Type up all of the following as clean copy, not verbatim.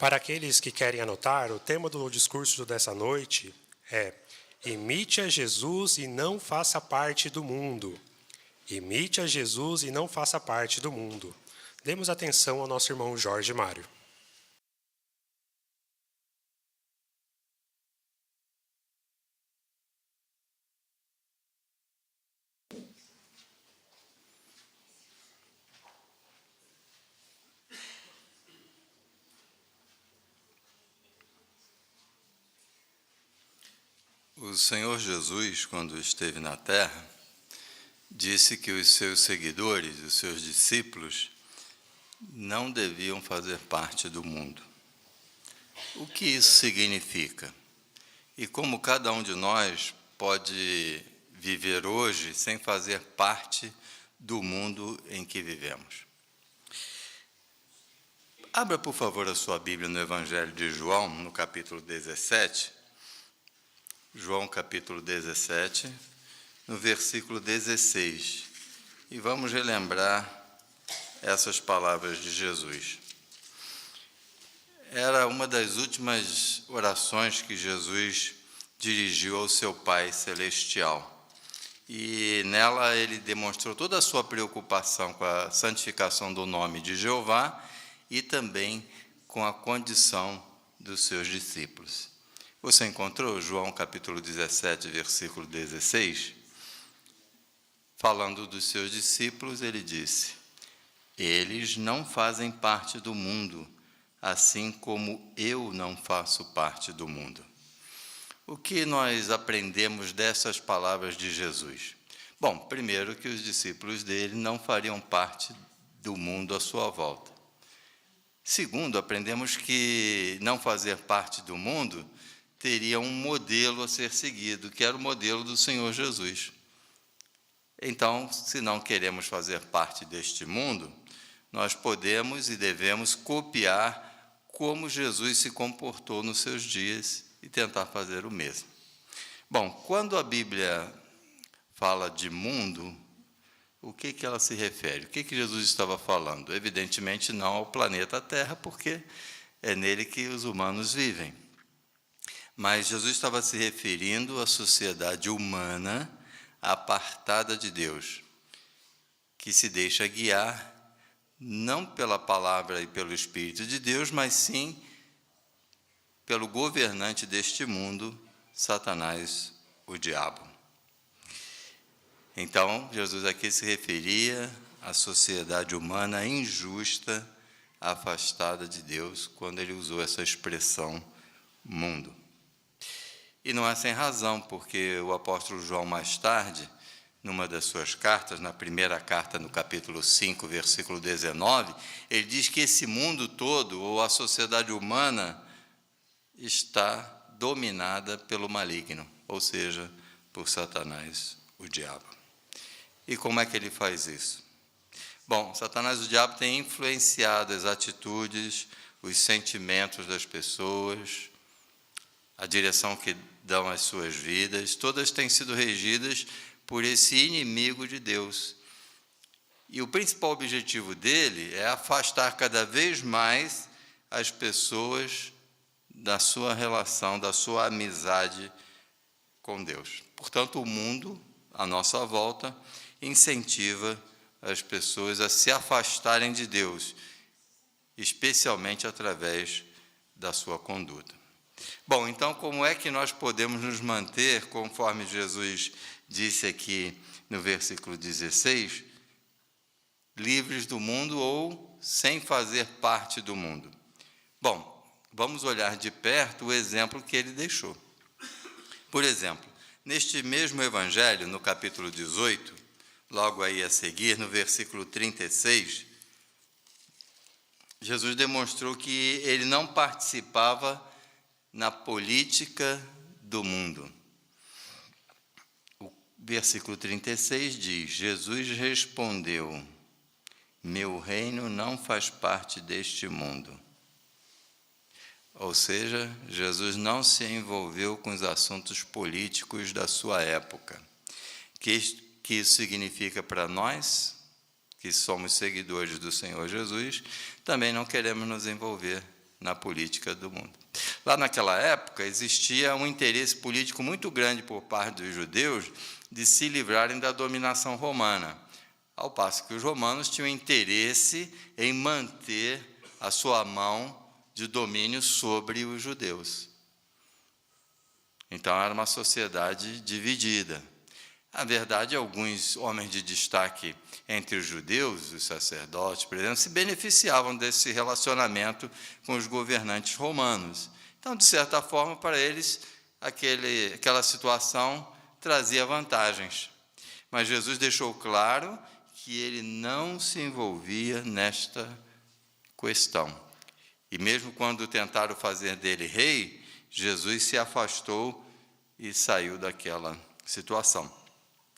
Para aqueles que querem anotar, o tema do discurso dessa noite é: imite a Jesus e não faça parte do mundo. Imite a Jesus e não faça parte do mundo. Demos atenção ao nosso irmão Jorge Mário. O Senhor Jesus, quando esteve na terra, disse que os seus seguidores, os seus discípulos, não deviam fazer parte do mundo. O que isso significa? E como cada um de nós pode viver hoje sem fazer parte do mundo em que vivemos? Abra, por favor, a sua Bíblia no Evangelho de João, no capítulo 17. João capítulo 17, no versículo 16. E vamos relembrar essas palavras de Jesus. Era uma das últimas orações que Jesus dirigiu ao seu Pai Celestial. E nela ele demonstrou toda a sua preocupação com a santificação do nome de Jeová e também com a condição dos seus discípulos. Você encontrou João capítulo 17, versículo 16? Falando dos seus discípulos, ele disse: eles não fazem parte do mundo, assim como eu não faço parte do mundo. O que nós aprendemos dessas palavras de Jesus? Bom, primeiro que os discípulos dele não fariam parte do mundo à sua volta. Segundo, aprendemos que não fazer parte do mundo teria um modelo a ser seguido, que era o modelo do Senhor Jesus. Então, se não queremos fazer parte deste mundo, nós podemos e devemos copiar como Jesus se comportou nos seus dias e tentar fazer o mesmo. Bom, quando a Bíblia fala de mundo, o que ela se refere? O que Jesus estava falando? Evidentemente não ao planeta Terra, porque é nele que os humanos vivem. Mas Jesus estava se referindo à sociedade humana apartada de Deus, que se deixa guiar não pela palavra e pelo Espírito de Deus, mas sim pelo governante deste mundo, Satanás, o diabo. Então, Jesus aqui se referia à sociedade humana injusta, afastada de Deus, quando ele usou essa expressão mundo. E não é sem razão, porque o apóstolo João, mais tarde, numa das suas cartas, na primeira carta, no capítulo 5, versículo 19, ele diz que esse mundo todo, ou a sociedade humana, está dominada pelo maligno, ou seja, por Satanás, o diabo. E como é que ele faz isso? Bom, Satanás, o diabo, tem influenciado as atitudes, os sentimentos das pessoas, a direção que dão às suas vidas, todas têm sido regidas por esse inimigo de Deus. E o principal objetivo dele é afastar cada vez mais as pessoas da sua relação, da sua amizade com Deus. Portanto, o mundo, à nossa volta, incentiva as pessoas a se afastarem de Deus, especialmente através da sua conduta. Bom, então, como é que nós podemos nos manter, conforme Jesus disse aqui no versículo 16, livres do mundo ou sem fazer parte do mundo? Bom, vamos olhar de perto o exemplo que ele deixou. Por exemplo, neste mesmo evangelho, no capítulo 18, logo aí a seguir, no versículo 36, Jesus demonstrou que ele não participava na política do mundo. O versículo 36 diz: Jesus respondeu: meu reino não faz parte deste mundo. Ou seja, Jesus não se envolveu com os assuntos políticos da sua época. Que isso significa para nós, que somos seguidores do Senhor Jesus, também não queremos nos envolver na política do mundo. Lá naquela época, existia um interesse político muito grande por parte dos judeus de se livrarem da dominação romana, ao passo que os romanos tinham interesse em manter a sua mão de domínio sobre os judeus. Então, era uma sociedade dividida. Na verdade, alguns homens de destaque entre os judeus, os sacerdotes, por exemplo, se beneficiavam desse relacionamento com os governantes romanos. Então, de certa forma, para eles, aquela situação trazia vantagens. Mas Jesus deixou claro que ele não se envolvia nesta questão. E mesmo quando tentaram fazer dele rei, Jesus se afastou e saiu daquela situação.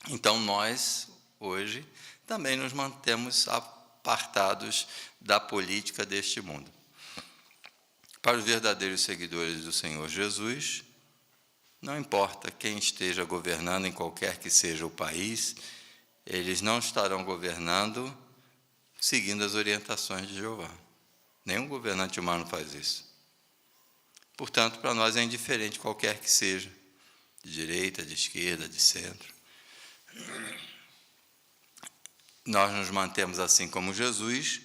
Então, nós, hoje, também nos mantemos apartados da política deste mundo. Para os verdadeiros seguidores do Senhor Jesus, não importa quem esteja governando em qualquer que seja o país, eles não estarão governando seguindo as orientações de Jeová. Nenhum governante humano faz isso. Portanto, para nós é indiferente qualquer que seja, de direita, de esquerda, de centro. Nós nos mantemos, assim como Jesus,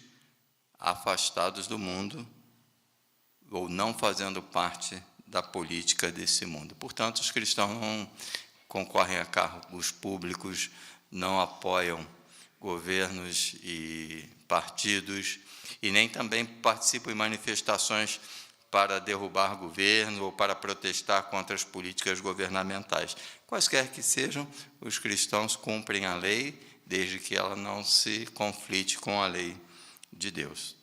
afastados do mundo, ou não fazendo parte da política desse mundo. Portanto, os cristãos não concorrem a cargos públicos, não apoiam governos e partidos, e nem também participam em manifestações para derrubar governo ou para protestar contra as políticas governamentais. Quaisquer que sejam, os cristãos cumprem a lei, desde que ela não se conflite com a lei de Deus.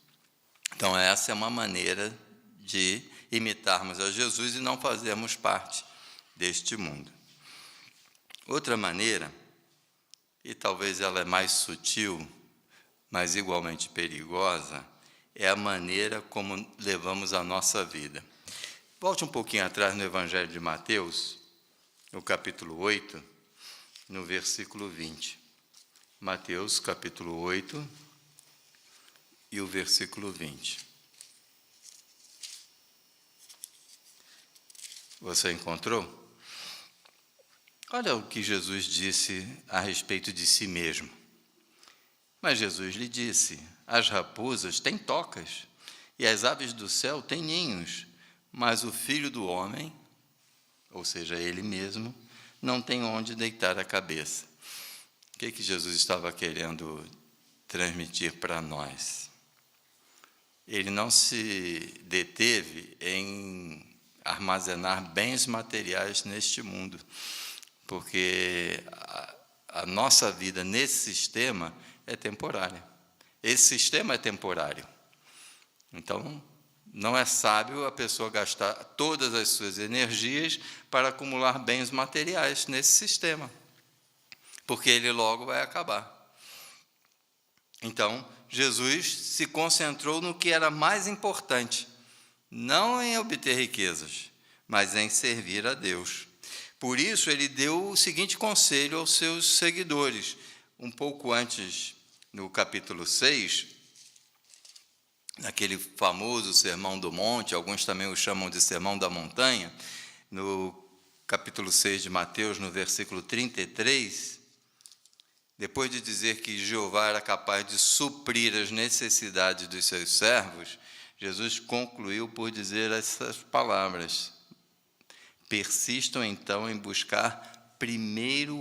Então, essa é uma maneira de imitarmos a Jesus e não fazermos parte deste mundo. Outra maneira, e talvez ela é mais sutil, mas igualmente perigosa, é a maneira como levamos a nossa vida. Volte um pouquinho atrás no Evangelho de Mateus, no capítulo 8, no versículo 20. Mateus, capítulo 8, e o versículo 20. Você encontrou? Olha o que Jesus disse a respeito de si mesmo. Mas Jesus lhe disse: as raposas têm tocas, e as aves do céu têm ninhos, mas o Filho do Homem, ou seja, ele mesmo, não tem onde deitar a cabeça. O que Jesus estava querendo transmitir para nós? Ele não se deteve em armazenar bens materiais neste mundo, porque a nossa vida nesse sistema é temporária. Esse sistema é temporário. Então, não é sábio a pessoa gastar todas as suas energias para acumular bens materiais nesse sistema, porque ele logo vai acabar. Então, Jesus se concentrou no que era mais importante, não em obter riquezas, mas em servir a Deus. Por isso, ele deu o seguinte conselho aos seus seguidores. Um pouco antes, no capítulo 6, naquele famoso Sermão do Monte, alguns também o chamam de Sermão da Montanha, no capítulo 6 de Mateus, no versículo 33, depois de dizer que Jeová era capaz de suprir as necessidades dos seus servos, Jesus concluiu por dizer essas palavras: persistam então em buscar primeiro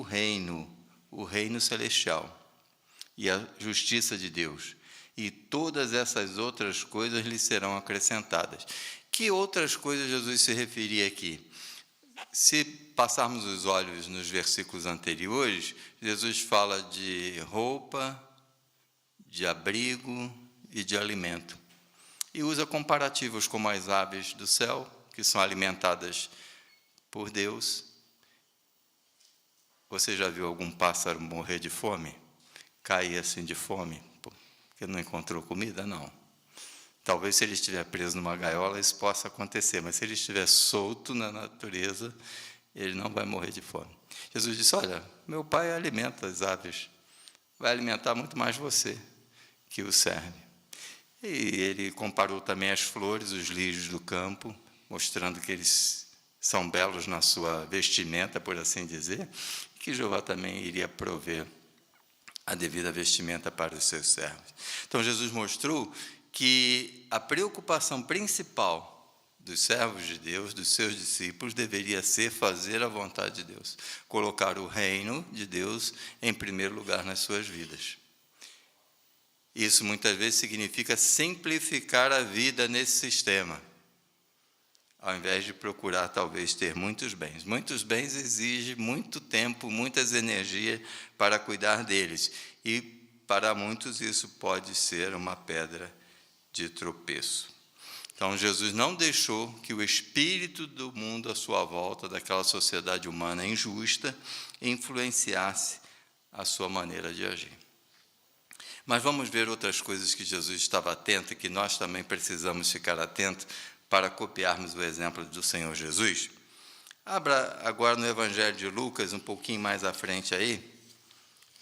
o reino celestial e a justiça de Deus, e todas essas outras coisas lhe serão acrescentadas. Que outras coisas Jesus se referia aqui? Se passarmos os olhos nos versículos anteriores, Jesus fala de roupa, de abrigo e de alimento. E usa comparativos como as aves do céu, que são alimentadas por Deus. Você já viu algum pássaro morrer de fome? Cair assim de fome, porque não encontrou comida? Não. Talvez se ele estiver preso numa gaiola, isso possa acontecer, mas se ele estiver solto na natureza, ele não vai morrer de fome. Jesus disse: olha, meu Pai alimenta as aves, vai alimentar muito mais você que o serve. E ele comparou também as flores, os lírios do campo, mostrando que eles são belos na sua vestimenta, por assim dizer, e que Jeová também iria prover a devida vestimenta para os seus servos. Então, Jesus mostrou que a preocupação principal dos servos de Deus, dos seus discípulos, deveria ser fazer a vontade de Deus, colocar o reino de Deus em primeiro lugar nas suas vidas. Isso muitas vezes significa simplificar a vida nesse sistema, ao invés de procurar talvez ter muitos bens. Muitos bens exigem muito tempo, muitas energias para cuidar deles, e para muitos isso pode ser uma pedra de tropeço. Então, Jesus não deixou que o espírito do mundo à sua volta, daquela sociedade humana injusta, influenciasse a sua maneira de agir. Mas vamos ver outras coisas que Jesus estava atento e que nós também precisamos ficar atentos para copiarmos o exemplo do Senhor Jesus. Abra agora no Evangelho de Lucas, um pouquinho mais à frente aí,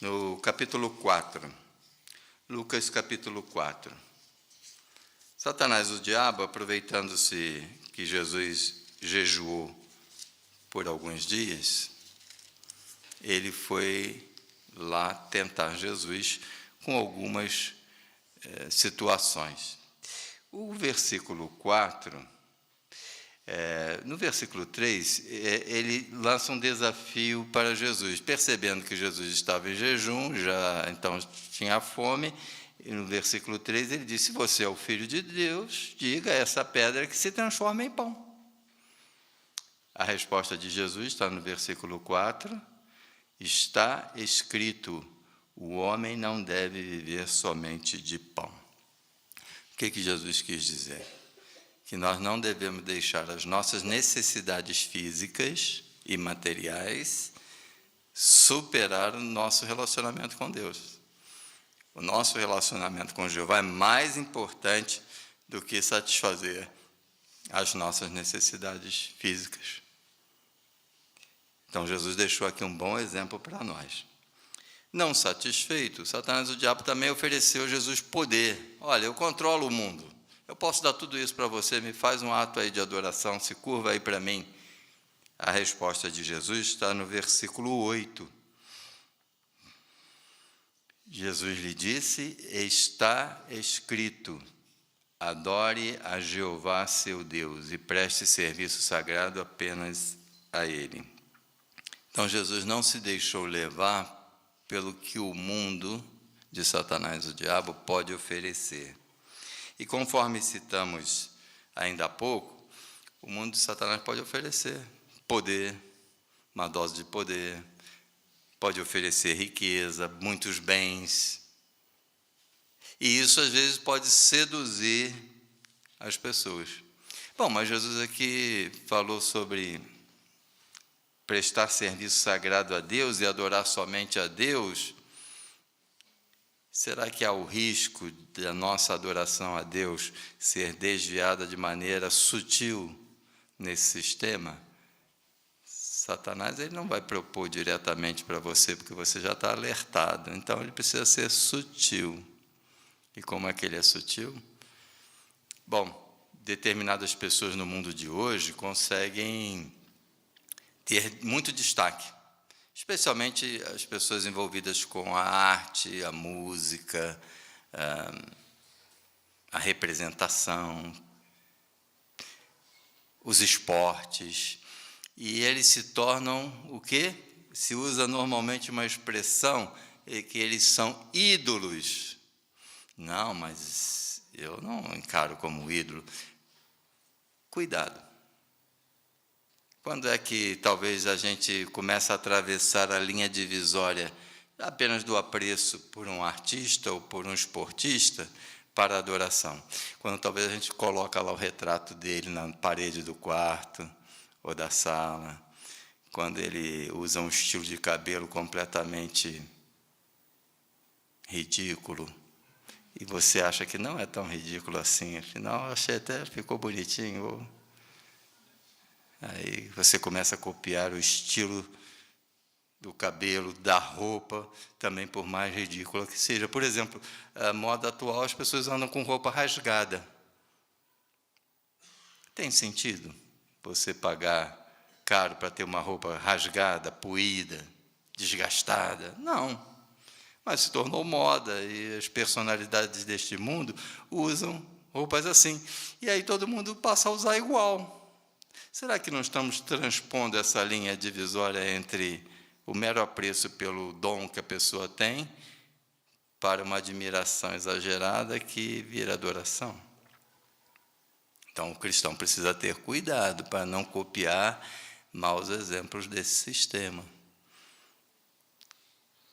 no capítulo 4. Lucas, capítulo 4. Satanás, o diabo, aproveitando-se que Jesus jejuou por alguns dias, ele foi lá tentar Jesus com algumas situações. O versículo 4, no versículo 3, ele lança um desafio para Jesus, percebendo que Jesus estava em jejum, já então tinha fome. E no versículo 3 ele diz: se você é o Filho de Deus, diga a essa pedra que se transforma em pão. A resposta de Jesus está no versículo 4. Está escrito: o homem não deve viver somente de pão. O que Jesus quis dizer? Que nós não devemos deixar as nossas necessidades físicas e materiais superar o nosso relacionamento com Deus. O nosso relacionamento com Jeová é mais importante do que satisfazer as nossas necessidades físicas. Então, Jesus deixou aqui um bom exemplo para nós. Não satisfeito, Satanás, o diabo, também ofereceu a Jesus poder. Olha, eu controlo o mundo, eu posso dar tudo isso para você, me faz um ato aí de adoração, se curva aí para mim. A resposta de Jesus está no versículo 8. Jesus lhe disse: está escrito, adore a Jeová seu Deus e preste serviço sagrado apenas a Ele. Então Jesus não se deixou levar pelo que o mundo de Satanás, o diabo, pode oferecer. E conforme citamos ainda há pouco, o mundo de Satanás pode oferecer poder, uma dose de poder, pode oferecer riqueza, muitos bens. E isso, às vezes, pode seduzir as pessoas. Bom, mas Jesus aqui falou sobre prestar serviço sagrado a Deus e adorar somente a Deus. Será que há o risco da nossa adoração a Deus ser desviada de maneira sutil nesse sistema? Satanás ele não vai propor diretamente para você, porque você já está alertado. Então, ele precisa ser sutil. E como é que ele é sutil? Bom, determinadas pessoas no mundo de hoje conseguem ter muito destaque, especialmente as pessoas envolvidas com a arte, a música, a representação, os esportes. E eles se tornam o quê? Se usa normalmente uma expressão que eles são ídolos. Não, mas eu não encaro como ídolo. Cuidado. Quando é que talvez a gente começa a atravessar a linha divisória apenas do apreço por um artista ou por um esportista para a adoração? Quando talvez a gente coloca lá o retrato dele na parede do quarto ou da sala, quando ele usa um estilo de cabelo completamente ridículo, e você acha que não é tão ridículo assim, afinal, achei até ficou bonitinho. Aí você começa a copiar o estilo do cabelo, da roupa, também por mais ridícula que seja. Por exemplo, a moda atual, as pessoas andam com roupa rasgada. Tem sentido você pagar caro para ter uma roupa rasgada, poída, desgastada? Não. Mas se tornou moda e as personalidades deste mundo usam roupas assim. E aí todo mundo passa a usar igual. Será que não estamos transpondo essa linha divisória entre o mero apreço pelo dom que a pessoa tem para uma admiração exagerada que vira adoração? Então, o cristão precisa ter cuidado para não copiar maus exemplos desse sistema.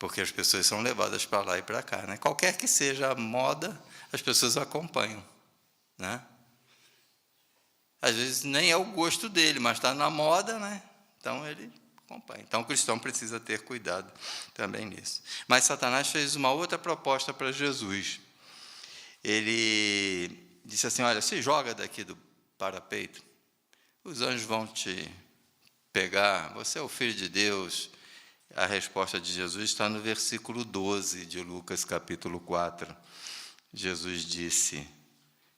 Porque as pessoas são levadas para lá e para cá, né? Qualquer que seja a moda, as pessoas acompanham, né? Às vezes nem é o gosto dele, mas está na moda, né? Então ele acompanha. Então o cristão precisa ter cuidado também nisso. Mas Satanás fez uma outra proposta para Jesus. Ele disse assim: olha, se joga daqui do parapeito, os anjos vão te pegar, você é o Filho de Deus. A resposta de Jesus está no versículo 12 de Lucas, capítulo 4. Jesus disse: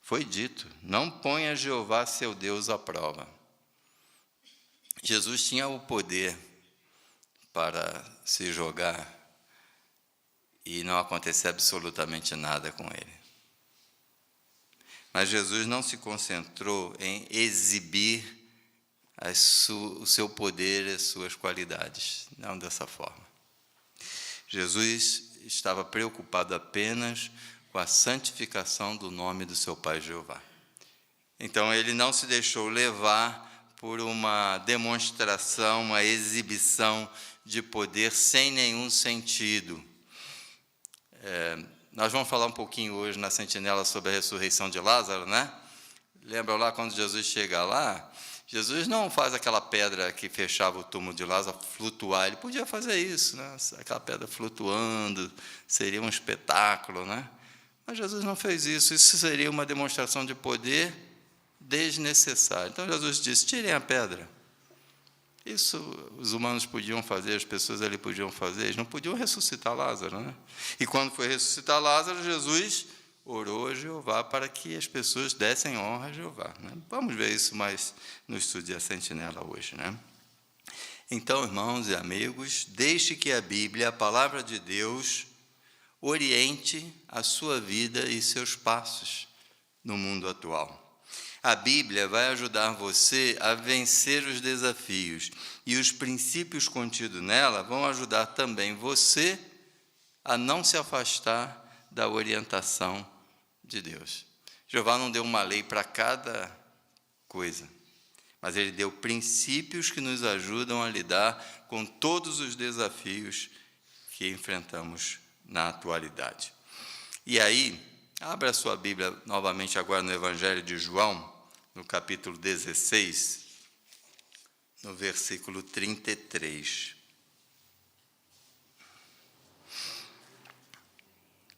foi dito, não ponha Jeová seu Deus à prova. Jesus tinha o poder para se jogar e não acontecer absolutamente nada com ele. Mas Jesus não se concentrou em exibir o seu poder e as suas qualidades, não dessa forma. Jesus estava preocupado apenas com a santificação do nome do seu Pai Jeová. Então, ele não se deixou levar por uma demonstração, uma exibição de poder sem nenhum sentido. Nós vamos falar um pouquinho hoje na Sentinela sobre a ressurreição de Lázaro, né? Lembra lá quando Jesus chega lá? Jesus não faz aquela pedra que fechava o túmulo de Lázaro flutuar. Ele podia fazer isso, né? Aquela pedra flutuando, seria um espetáculo, né? Mas Jesus não fez isso. Isso seria uma demonstração de poder desnecessária. Então Jesus disse: tirem a pedra. Isso os humanos podiam fazer, as pessoas ali podiam fazer, eles não podiam ressuscitar Lázaro, né? E quando foi ressuscitar Lázaro, Jesus orou a Jeová para que as pessoas dessem honra a Jeová, né? Vamos ver isso mais no estudo da Sentinela hoje, né? Então, irmãos e amigos, deixe que a Bíblia, a palavra de Deus, oriente a sua vida e seus passos no mundo atual. A Bíblia vai ajudar você a vencer os desafios e os princípios contidos nela vão ajudar também você a não se afastar da orientação de Deus. Jeová não deu uma lei para cada coisa, mas ele deu princípios que nos ajudam a lidar com todos os desafios que enfrentamos na atualidade. E aí, abra a sua Bíblia novamente agora no Evangelho de João, no capítulo 16, no versículo 33.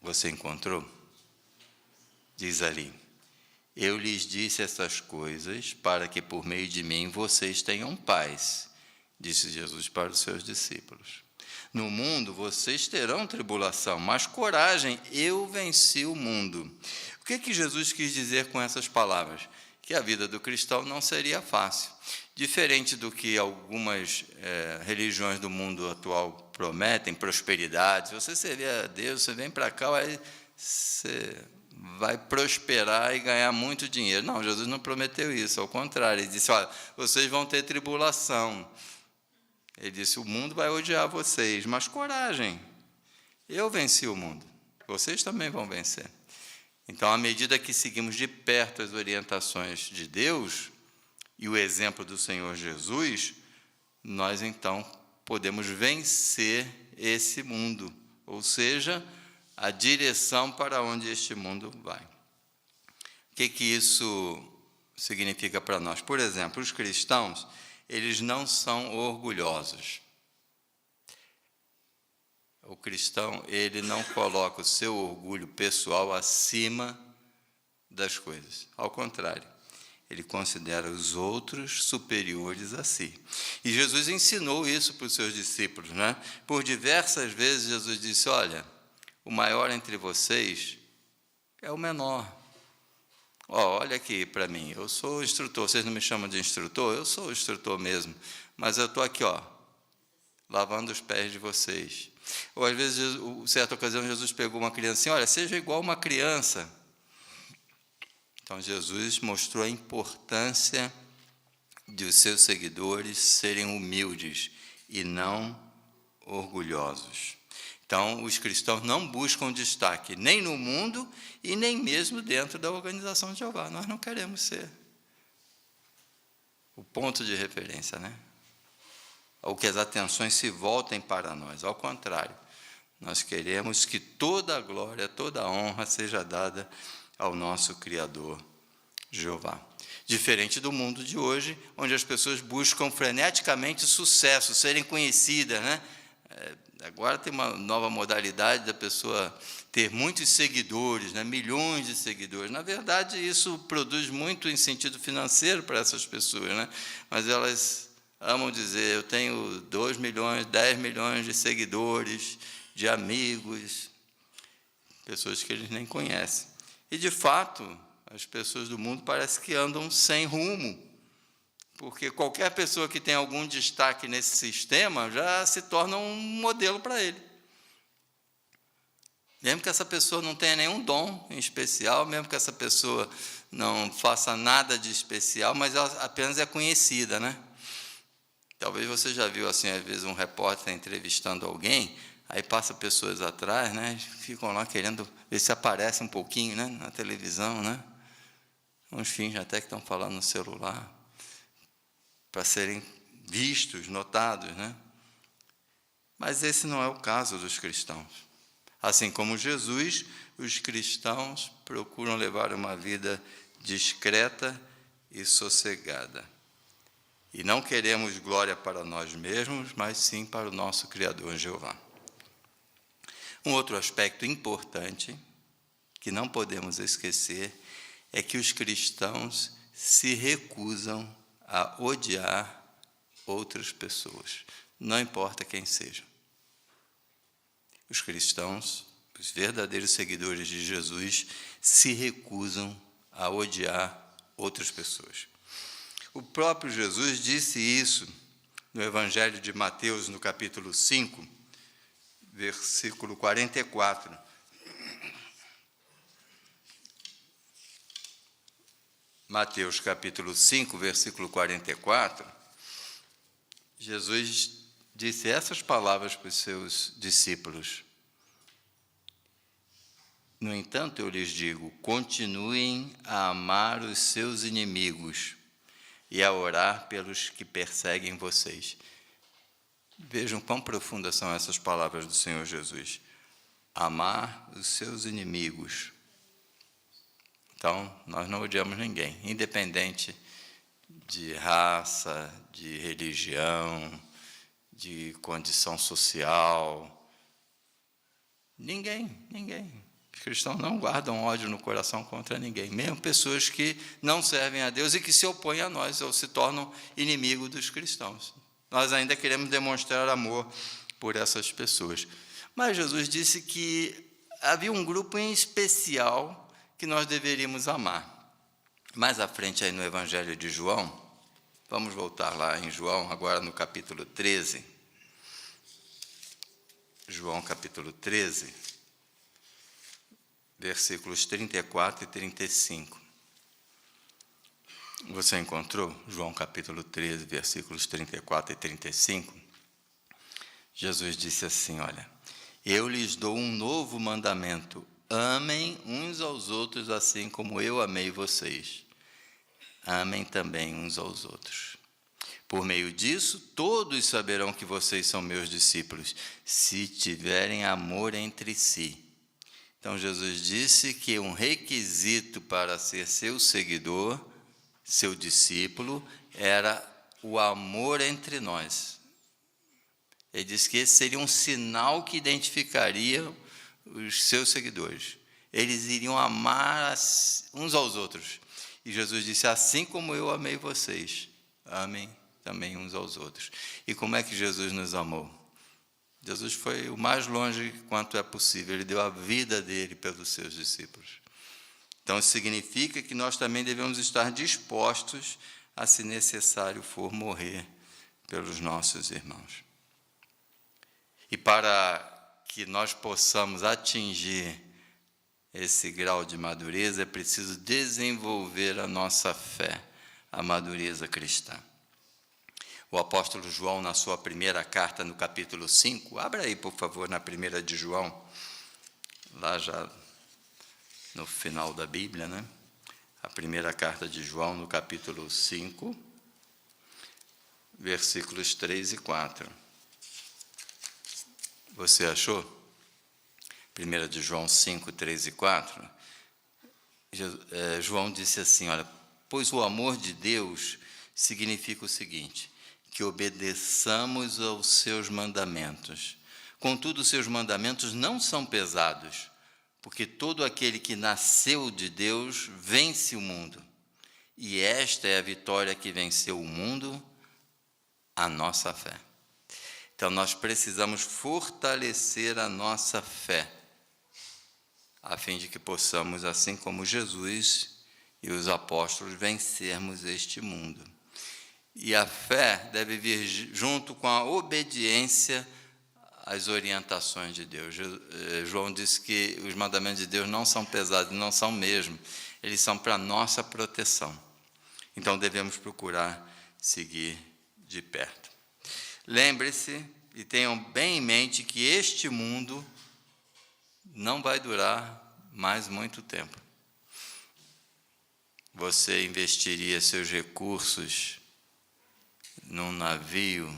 Você encontrou? Diz ali: eu lhes disse essas coisas para que por meio de mim vocês tenham paz, disse Jesus para os seus discípulos. No mundo vocês terão tribulação, mas coragem, eu venci o mundo. O que Jesus quis dizer com essas palavras? Que a vida do cristão não seria fácil. Diferente do que algumas religiões do mundo atual prometem, prosperidade. Se você servir a Deus, você vem para cá, aí você vai prosperar e ganhar muito dinheiro. Não, Jesus não prometeu isso, ao contrário. Ele disse: olha, vocês vão ter tribulação. Ele disse: o mundo vai odiar vocês, mas coragem, eu venci o mundo, vocês também vão vencer. Então, à medida que seguimos de perto as orientações de Deus e o exemplo do Senhor Jesus, nós então podemos vencer esse mundo, ou seja, a direção para onde este mundo vai. O que isso significa para nós? Por exemplo, os cristãos, eles não são orgulhosos. O cristão, ele não coloca o seu orgulho pessoal acima das coisas. Ao contrário, ele considera os outros superiores a si. E Jesus ensinou isso para os seus discípulos, né? Por diversas vezes Jesus disse: olha, o maior entre vocês é o menor. Olha aqui para mim, eu sou instrutor, vocês não me chamam de instrutor? Eu sou instrutor mesmo, mas eu estou aqui, lavando os pés de vocês. Ou às vezes, em certa ocasião, Jesus pegou uma criancinha: olha, seja igual uma criança. Então, Jesus mostrou a importância de os seus seguidores serem humildes e não orgulhosos. Então, os cristãos não buscam destaque nem no mundo e nem mesmo dentro da organização de Jeová. Nós não queremos ser o ponto de referência, né? Ou que as atenções se voltem para nós. Ao contrário, nós queremos que toda a glória, toda a honra seja dada ao nosso Criador, Jeová. Diferente do mundo de hoje, onde as pessoas buscam freneticamente sucesso, serem conhecidas, né? Agora tem uma nova modalidade da pessoa ter muitos seguidores, né? Milhões de seguidores. Na verdade, isso produz muito em sentido financeiro para essas pessoas, né? Mas elas amam dizer: eu tenho 2 milhões, 10 milhões de seguidores, de amigos, pessoas que eles nem conhecem. E, de fato, as pessoas do mundo parece que andam sem rumo, porque qualquer pessoa que tem algum destaque nesse sistema já se torna um modelo para ele. Mesmo que essa pessoa não tenha nenhum dom em especial, mesmo que essa pessoa não faça nada de especial, mas ela apenas é conhecida, né? Talvez você já viu, assim, às vezes um repórter entrevistando alguém, aí passa pessoas atrás, né? Ficam lá querendo ver se aparece um pouquinho, né? Na televisão, né? Uns fingem até que estão falando no celular, para serem vistos, notados, né? Mas esse não é o caso dos cristãos. Assim como Jesus, os cristãos procuram levar uma vida discreta e sossegada. E não queremos glória para nós mesmos, mas sim para o nosso Criador, Jeová. Um outro aspecto importante, que não podemos esquecer, é que os cristãos se recusam a odiar outras pessoas, não importa quem sejam. Os cristãos, os verdadeiros seguidores de Jesus, se recusam a odiar outras pessoas. O próprio Jesus disse isso no Evangelho de Mateus, no capítulo 5, versículo 44. Mateus, capítulo 5, versículo 44, Jesus disse essas palavras para os seus discípulos: no entanto, eu lhes digo, continuem a amar os seus inimigos e a orar pelos que perseguem vocês. Vejam quão profundas são essas palavras do Senhor Jesus. Amar os seus inimigos. Então, nós não odiamos ninguém, independente de raça, de religião, de condição social. Ninguém. Os cristãos não guardam ódio no coração contra ninguém, mesmo pessoas que não servem a Deus e que se opõem a nós ou se tornam inimigos dos cristãos. Nós ainda queremos demonstrar amor por essas pessoas. Mas Jesus disse que havia um grupo em especial que nós deveríamos amar. Mais à frente aí no Evangelho de João, vamos voltar lá em João, agora no capítulo 13. João capítulo 13, versículos 34 e 35. Você encontrou? João capítulo 13, versículos 34 e 35. Jesus disse assim, olha: eu lhes dou um novo mandamento, amem uns aos outros assim como eu amei vocês. Amem também uns aos outros. Por meio disso, todos saberão que vocês são meus discípulos, se tiverem amor entre si. Então, Jesus disse que um requisito para ser seu seguidor, seu discípulo, era o amor entre nós. Ele disse que esse seria um sinal que identificaria os seus seguidores. Eles iriam amar uns aos outros. E Jesus disse: assim como eu amei vocês, amem também uns aos outros. E como é que Jesus nos amou? Jesus foi o mais longe quanto é possível. Ele deu a vida dele pelos seus discípulos. Então, isso significa que nós também devemos estar dispostos a, se necessário for, morrer pelos nossos irmãos. E para que nós possamos atingir esse grau de madureza, é preciso desenvolver a nossa fé, a madureza cristã. O apóstolo João, na sua primeira carta, no capítulo 5, abra aí, por favor, na primeira de João, lá já no final da Bíblia, né? A primeira carta de João, no capítulo 5, versículos 3 e 4. Você achou? 1 de João 5, 3 e 4. João disse assim, olha, pois o amor de Deus significa o seguinte, que obedeçamos aos seus mandamentos. Contudo, os seus mandamentos não são pesados, porque todo aquele que nasceu de Deus vence o mundo. E esta é a vitória que venceu o mundo, a nossa fé. Então, nós precisamos fortalecer a nossa fé, a fim de que possamos, assim como Jesus e os apóstolos, vencermos este mundo. E a fé deve vir junto com a obediência às orientações de Deus. João disse que os mandamentos de Deus não são pesados, não são mesmo. Eles são para nossa proteção. Então, devemos procurar seguir de perto. Lembre-se e tenham bem em mente que este mundo não vai durar mais muito tempo. Você investiria seus recursos num navio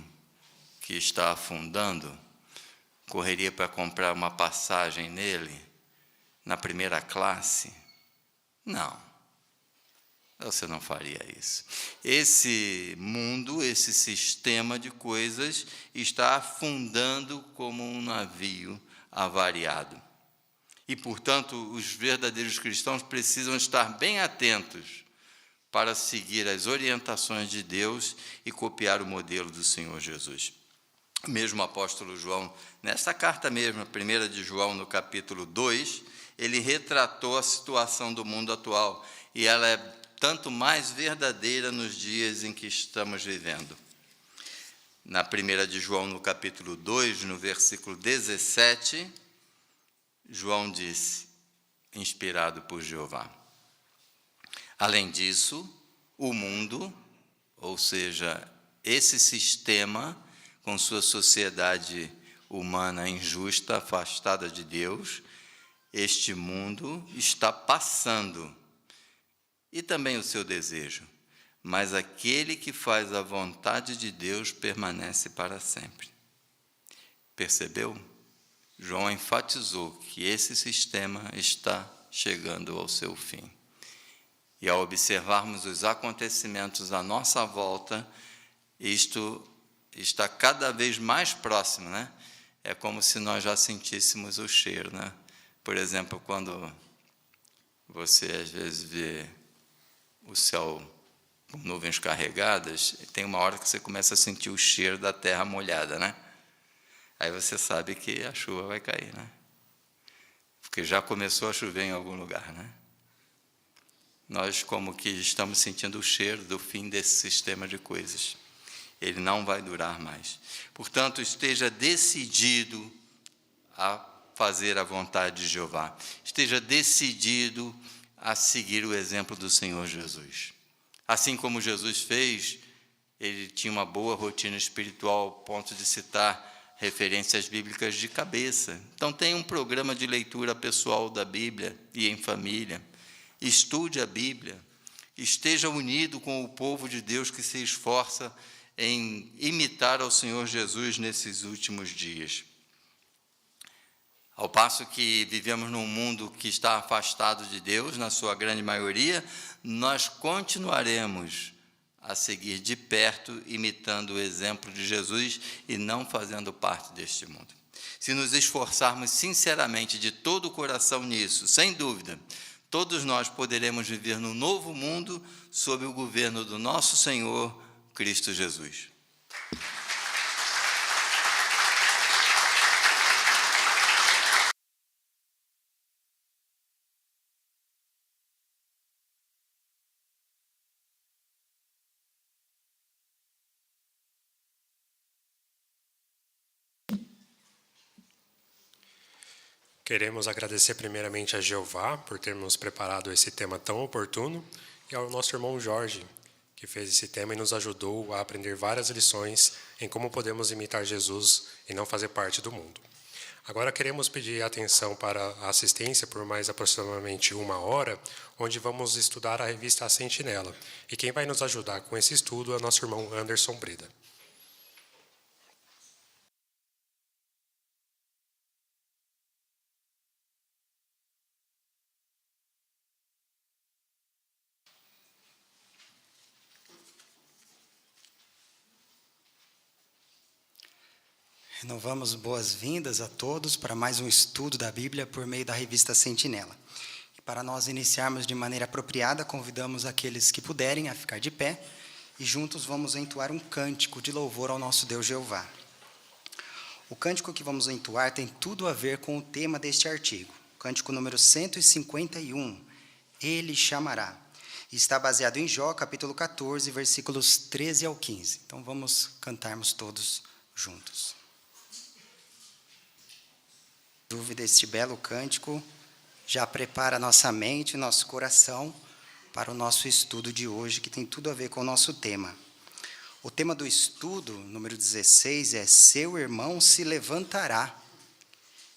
que está afundando? Correria para comprar uma passagem nele, na primeira classe? Não. Você não faria isso. Esse mundo, esse sistema de coisas está afundando como um navio avariado. E, portanto, os verdadeiros cristãos precisam estar bem atentos para seguir as orientações de Deus e copiar o modelo do Senhor Jesus. Mesmo o apóstolo João, nessa carta mesmo, 1 de João, no capítulo 2, ele retratou a situação do mundo atual, e ela é tanto mais verdadeira nos dias em que estamos vivendo. Na 1 de João, no capítulo 2, no versículo 17, João disse, inspirado por Jeová: além disso, o mundo, ou seja, esse sistema, com sua sociedade humana injusta, afastada de Deus, este mundo está passando, e também o seu desejo, mas aquele que faz a vontade de Deus permanece para sempre. Percebeu? João enfatizou que esse sistema está chegando ao seu fim. E ao observarmos os acontecimentos à nossa volta, isto está cada vez mais próximo, né? É como se nós já sentíssemos o cheiro, né? Por exemplo, quando você às vezes vê o céu com nuvens carregadas, tem uma hora que você começa a sentir o cheiro da terra molhada, né? Aí você sabe que a chuva vai cair, né? Porque já começou a chover em algum lugar, né? Nós como que estamos sentindo o cheiro do fim desse sistema de coisas. Ele não vai durar mais. Portanto, esteja decidido a fazer a vontade de Jeová. Esteja decidido a seguir o exemplo do Senhor Jesus. Assim como Jesus fez, ele tinha uma boa rotina espiritual, ao ponto de citar referências bíblicas de cabeça. Então, tenha um programa de leitura pessoal da Bíblia e em família. Estude a Bíblia. Esteja unido com o povo de Deus que se esforça em imitar ao Senhor Jesus nesses últimos dias. Ao passo que vivemos num mundo que está afastado de Deus, na sua grande maioria, nós continuaremos a seguir de perto, imitando o exemplo de Jesus e não fazendo parte deste mundo. Se nos esforçarmos sinceramente de todo o coração nisso, sem dúvida, todos nós poderemos viver no novo mundo sob o governo do nosso Senhor Cristo Jesus. Queremos agradecer primeiramente a Jeová por termos preparado esse tema tão oportuno e ao nosso irmão Jorge, que fez esse tema e nos ajudou a aprender várias lições em como podemos imitar Jesus e não fazer parte do mundo. Agora queremos pedir atenção para a assistência por mais aproximadamente 1 hora, onde vamos estudar a revista A Sentinela. E quem vai nos ajudar com esse estudo é o nosso irmão Anderson Breda. Renovamos boas-vindas a todos para mais um estudo da Bíblia por meio da revista Sentinela. E para nós iniciarmos de maneira apropriada, convidamos aqueles que puderem a ficar de pé e juntos vamos entoar um cântico de louvor ao nosso Deus Jeová. O cântico que vamos entoar tem tudo a ver com o tema deste artigo. Cântico número 151, Ele chamará. E está baseado em Jó, capítulo 14, versículos 13 ao 15. Então vamos cantarmos todos juntos. Dúvida, este belo cântico já prepara nossa mente e nosso coração para o nosso estudo de hoje, que tem tudo a ver com o nosso tema. O tema do estudo, número 16, é Seu irmão se levantará.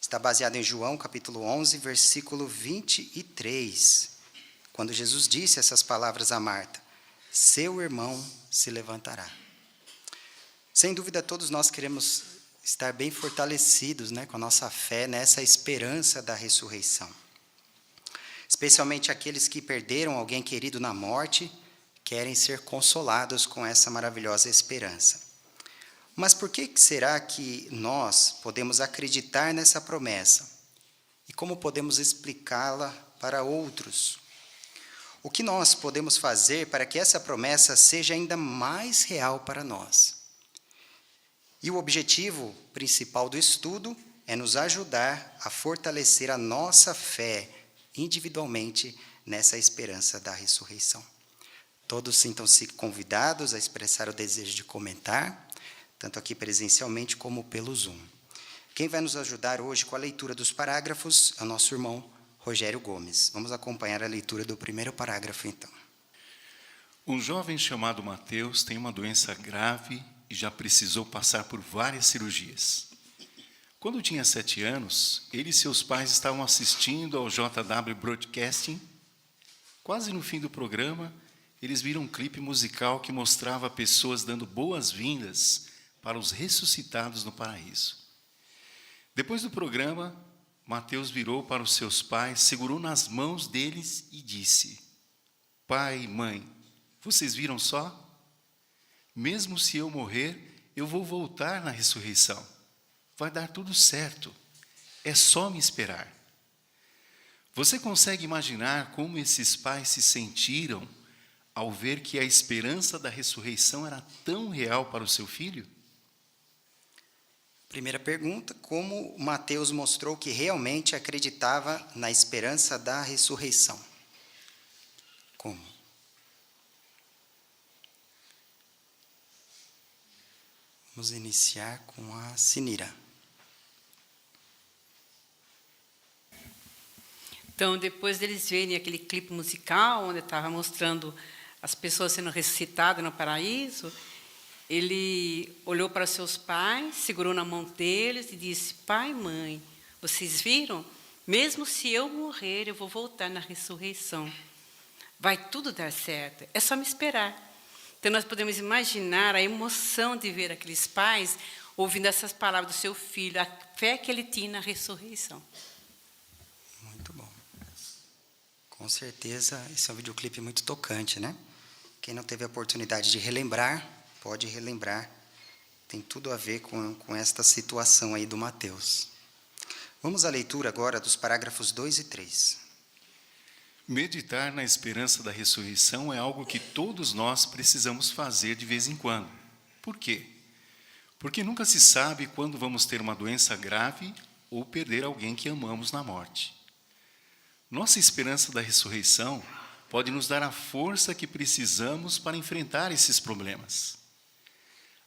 Está baseado em João, capítulo 11, versículo 23, quando Jesus disse essas palavras a Marta: Seu irmão se levantará. Sem dúvida, todos nós queremos estar bem fortalecidos, com a nossa fé nessa esperança da ressurreição. Especialmente aqueles que perderam alguém querido na morte, querem ser consolados com essa maravilhosa esperança. Mas por que será que nós podemos acreditar nessa promessa? E como podemos explicá-la para outros? O que nós podemos fazer para que essa promessa seja ainda mais real para nós? E o objetivo principal do estudo é nos ajudar a fortalecer a nossa fé individualmente nessa esperança da ressurreição. Todos sintam-se convidados a expressar o desejo de comentar, tanto aqui presencialmente como pelo Zoom. Quem vai nos ajudar hoje com a leitura dos parágrafos é o nosso irmão Rogério Gomes. Vamos acompanhar a leitura do primeiro parágrafo, então. Um jovem chamado Mateus tem uma doença grave e já precisou passar por várias cirurgias. Quando tinha 7 anos, ele e seus pais estavam assistindo ao JW Broadcasting. Quase no fim do programa, eles viram um clipe musical que mostrava pessoas dando boas-vindas para os ressuscitados no paraíso. Depois do programa, Mateus virou para os seus pais, segurou nas mãos deles e disse: Pai e mãe, vocês viram só? Mesmo se eu morrer, eu vou voltar na ressurreição. Vai dar tudo certo. É só me esperar. Você consegue imaginar como esses pais se sentiram ao ver que a esperança da ressurreição era tão real para o seu filho? Primeira pergunta: como Mateus mostrou que realmente acreditava na esperança da ressurreição? Como? Vamos iniciar com a Sinira. Então, depois deles verem aquele clipe musical, onde estava mostrando as pessoas sendo ressuscitadas no paraíso, ele olhou para seus pais, segurou na mão deles e disse: Pai, mãe, vocês viram? Mesmo se eu morrer, eu vou voltar na ressurreição. Vai tudo dar certo, é só me esperar. Então, nós podemos imaginar a emoção de ver aqueles pais ouvindo essas palavras do seu filho, a fé que ele tinha na ressurreição. Muito bom. Com certeza, esse é um videoclipe muito tocante, né? Quem não teve a oportunidade de relembrar, pode relembrar. Tem tudo a ver com esta situação aí do Mateus. Vamos à leitura agora dos parágrafos 2 e 3. Meditar na esperança da ressurreição é algo que todos nós precisamos fazer de vez em quando. Por quê? Porque nunca se sabe quando vamos ter uma doença grave ou perder alguém que amamos na morte. Nossa esperança da ressurreição pode nos dar a força que precisamos para enfrentar esses problemas.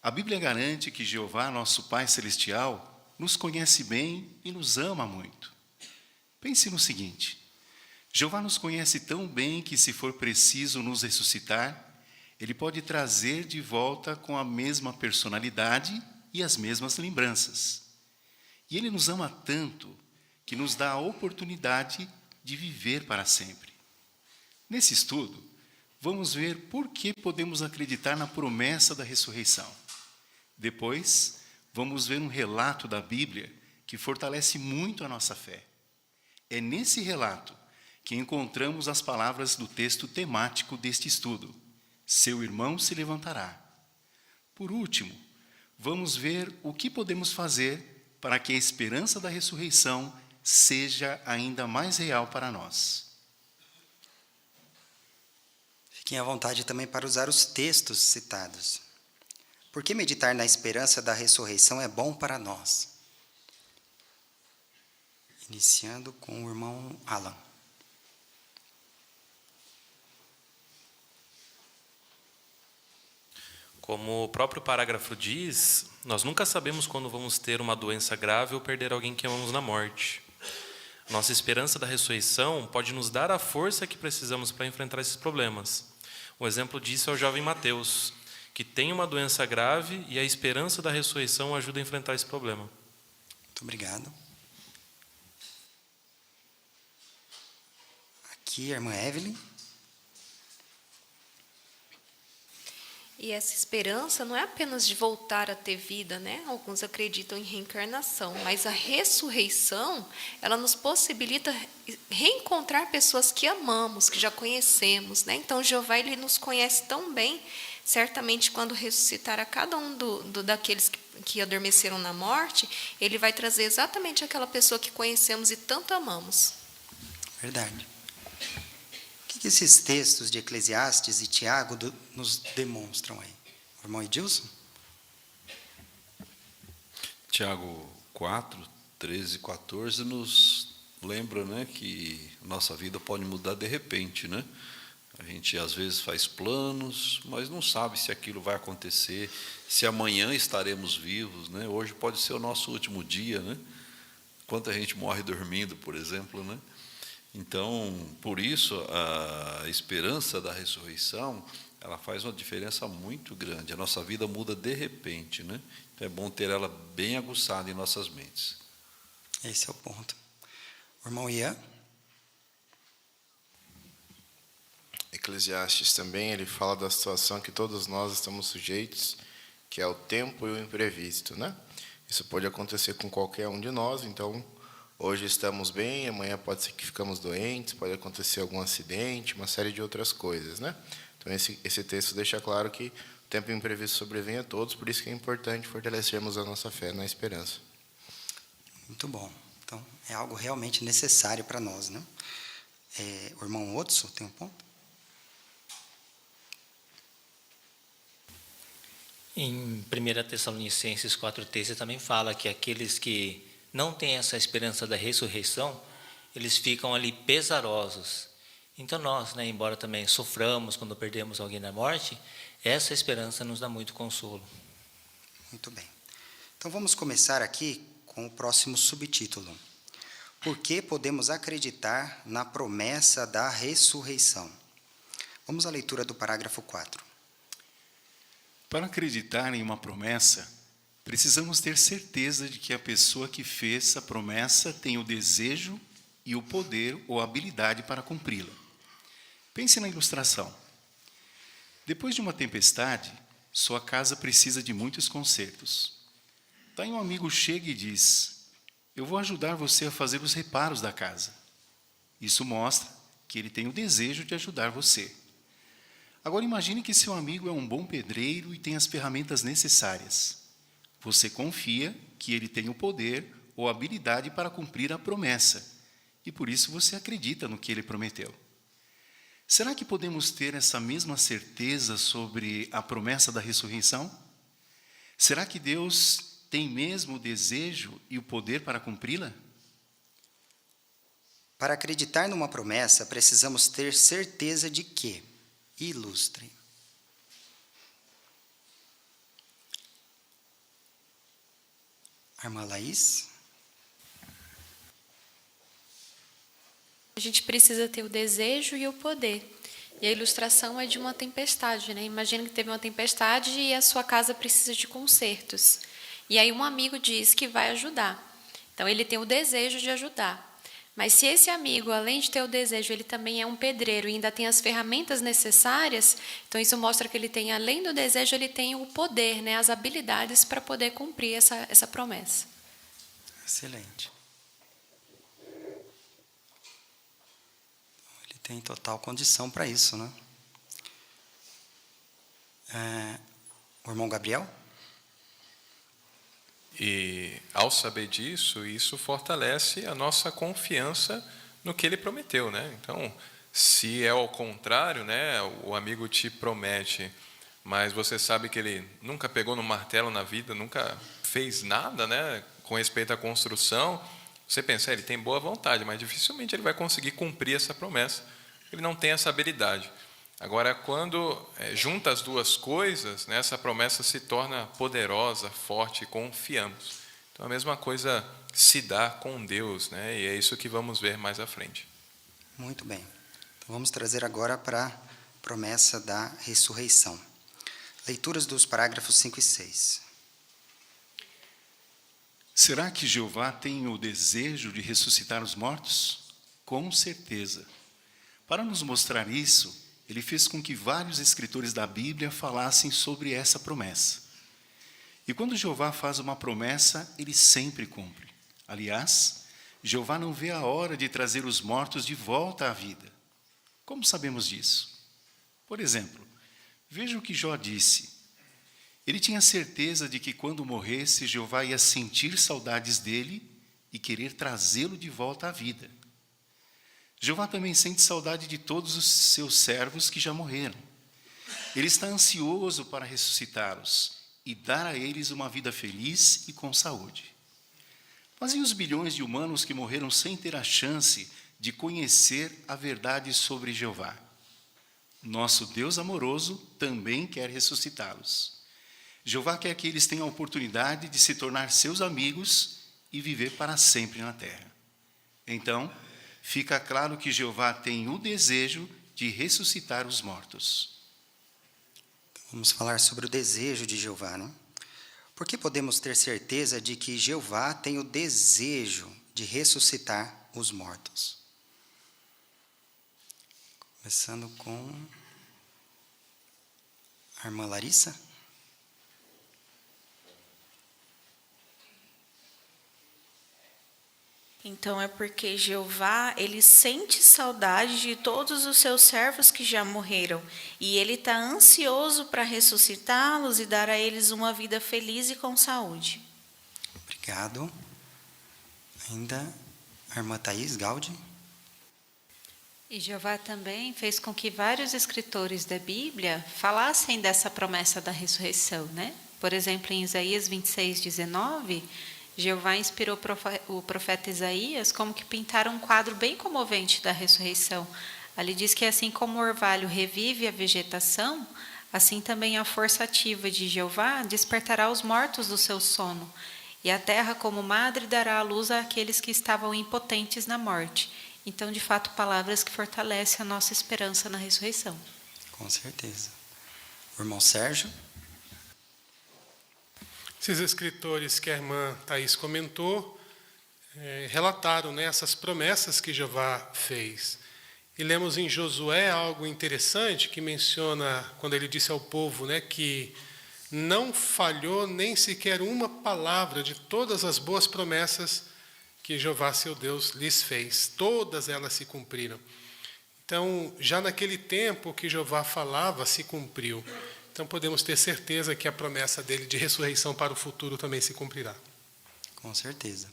A Bíblia garante que Jeová, nosso Pai Celestial, nos conhece bem e nos ama muito. Pense no seguinte: Jeová nos conhece tão bem que, se for preciso nos ressuscitar, Ele pode trazer de volta com a mesma personalidade e as mesmas lembranças. E Ele nos ama tanto que nos dá a oportunidade de viver para sempre. Nesse estudo, vamos ver por que podemos acreditar na promessa da ressurreição. Depois, vamos ver um relato da Bíblia que fortalece muito a nossa fé. É nesse relato que encontramos as palavras do texto temático deste estudo: seu irmão se levantará. Por último, vamos ver o que podemos fazer para que a esperança da ressurreição seja ainda mais real para nós. Fiquem à vontade também para usar os textos citados. Por que meditar na esperança da ressurreição é bom para nós? Iniciando com o irmão Alan. Como o próprio parágrafo diz, nós nunca sabemos quando vamos ter uma doença grave ou perder alguém que amamos na morte. Nossa esperança da ressurreição pode nos dar a força que precisamos para enfrentar esses problemas. Um exemplo disso é o jovem Mateus, que tem uma doença grave e a esperança da ressurreição ajuda a enfrentar esse problema. Muito obrigado. Aqui, a irmã Evelyn. E essa esperança não é apenas de voltar a ter vida, né? Alguns acreditam em reencarnação, mas a ressurreição, ela nos possibilita reencontrar pessoas que amamos, que já conhecemos, né? Então, Jeová, ele nos conhece tão bem, certamente quando ressuscitar a cada um daqueles que adormeceram na morte, ele vai trazer exatamente aquela pessoa que conhecemos e tanto amamos. Verdade. O que esses textos de Eclesiastes e Tiago nos demonstram aí? O irmão Edilson? Tiago 4, 13 e 14 nos lembra, né, que nossa vida pode mudar de repente, né? A gente às vezes faz planos, mas não sabe se aquilo vai acontecer, se amanhã estaremos vivos, né? Hoje pode ser o nosso último dia, né? Quanta gente morre dormindo, por exemplo, né? Então, por isso, a esperança da ressurreição, ela faz uma diferença muito grande. A nossa vida muda de repente, né? Então, é bom ter ela bem aguçada em nossas mentes. Esse é o ponto. O irmão Ian? Eclesiastes também, ele fala da situação que todos nós estamos sujeitos, que é o tempo e o imprevisto, né? Isso pode acontecer com qualquer um de nós, então hoje estamos bem, amanhã pode ser que ficamos doentes, pode acontecer algum acidente, uma série de outras coisas, né? Então esse texto deixa claro que o tempo imprevisto sobrevém a todos, por isso que é importante fortalecermos a nossa fé na esperança. Muito bom. Então, é algo realmente necessário para nós, né? O irmão Otso tem um ponto? Em 1 Tessalonicenses 4,13 também fala que aqueles que não têm essa esperança da ressurreição, eles ficam ali pesarosos. Então nós, né, embora também soframos quando perdemos alguém na morte, essa esperança nos dá muito consolo. Muito bem. Então vamos começar aqui com o próximo subtítulo. Por que podemos acreditar na promessa da ressurreição? Vamos à leitura do parágrafo 4. Para acreditar em uma promessa, precisamos ter certeza de que a pessoa que fez a promessa tem o desejo e o poder ou a habilidade para cumpri-la. Pense na ilustração. Depois de uma tempestade, sua casa precisa de muitos consertos. Daí um amigo chega e diz: eu vou ajudar você a fazer os reparos da casa. Isso mostra que ele tem o desejo de ajudar você. Agora imagine que seu amigo é um bom pedreiro e tem as ferramentas necessárias. Você confia que ele tem o poder ou habilidade para cumprir a promessa, e por isso você acredita no que ele prometeu. Será que podemos ter essa mesma certeza sobre a promessa da ressurreição? Será que Deus tem mesmo o desejo e o poder para cumpri-la? Para acreditar numa promessa, precisamos ter certeza de que. Ilustre. Irmã Laís? A gente precisa ter o desejo e o poder. E a ilustração é de uma tempestade, né? Imagina que teve uma tempestade e a sua casa precisa de consertos. E aí um amigo diz que vai ajudar. Então ele tem o desejo de ajudar. Mas se esse amigo, além de ter o desejo, ele também é um pedreiro e ainda tem as ferramentas necessárias, então isso mostra que ele tem, além do desejo, ele tem o poder, né? As habilidades para poder cumprir essa promessa. Excelente. Ele tem total condição para isso, né? O irmão Gabriel? E, ao saber disso, isso fortalece a nossa confiança no que ele prometeu, né? Então, se é ao contrário, né, o amigo te promete, mas você sabe que ele nunca pegou no martelo na vida, nunca fez nada, né, com respeito à construção, você pensa, ele tem boa vontade, mas dificilmente ele vai conseguir cumprir essa promessa. Ele não tem essa habilidade. Agora, quando junta as duas coisas, né, essa promessa se torna poderosa, forte, e confiamos. Então, a mesma coisa se dá com Deus, né, e é isso que vamos ver mais à frente. Muito bem. Então, vamos trazer agora para a promessa da ressurreição. Leituras dos parágrafos 5 e 6. Será que Jeová tem o desejo de ressuscitar os mortos? Com certeza. Para nos mostrar isso, ele fez com que vários escritores da Bíblia falassem sobre essa promessa. E quando Jeová faz uma promessa, ele sempre cumpre. Aliás, Jeová não vê a hora de trazer os mortos de volta à vida. Como sabemos disso? Por exemplo, veja o que Jó disse. Ele tinha certeza de que quando morresse, Jeová ia sentir saudades dele e querer trazê-lo de volta à vida. Jeová também sente saudade de todos os seus servos que já morreram. Ele está ansioso para ressuscitá-los e dar a eles uma vida feliz e com saúde. Mas e os bilhões de humanos que morreram sem ter a chance de conhecer a verdade sobre Jeová? Nosso Deus amoroso também quer ressuscitá-los. Jeová quer que eles tenham a oportunidade de se tornar seus amigos e viver para sempre na terra. Então, fica claro que Jeová tem o desejo de ressuscitar os mortos. Vamos falar sobre o desejo de Jeová, né? Por que podemos ter certeza de que Jeová tem o desejo de ressuscitar os mortos? Começando com a irmã Larissa. Então é porque Jeová, ele sente saudade de todos os seus servos que já morreram. E ele está ansioso para ressuscitá-los e dar a eles uma vida feliz e com saúde. Obrigado. Ainda a irmã Thaís Gaudi. E Jeová também fez com que vários escritores da Bíblia falassem dessa promessa da ressurreição, né? Por exemplo, em Isaías 26:19, Jeová inspirou o profeta Isaías como que pintar um quadro bem comovente da ressurreição. Ali diz que assim como o orvalho revive a vegetação, assim também a força ativa de Jeová despertará os mortos do seu sono, e a terra como madre dará a luz àqueles que estavam impotentes na morte. Então, de fato, palavras que fortalecem a nossa esperança na ressurreição. Com certeza. O irmão Sérgio. Esses escritores que a irmã Thaís comentou relataram, né, essas promessas que Jeová fez. E lemos em Josué algo interessante que menciona, quando ele disse ao povo, né, que não falhou nem sequer uma palavra de todas as boas promessas que Jeová, seu Deus, lhes fez. Todas elas se cumpriram. Então, já naquele tempo que Jeová falava, se cumpriu. Então, podemos ter certeza que a promessa dele de ressurreição para o futuro também se cumprirá. Com certeza.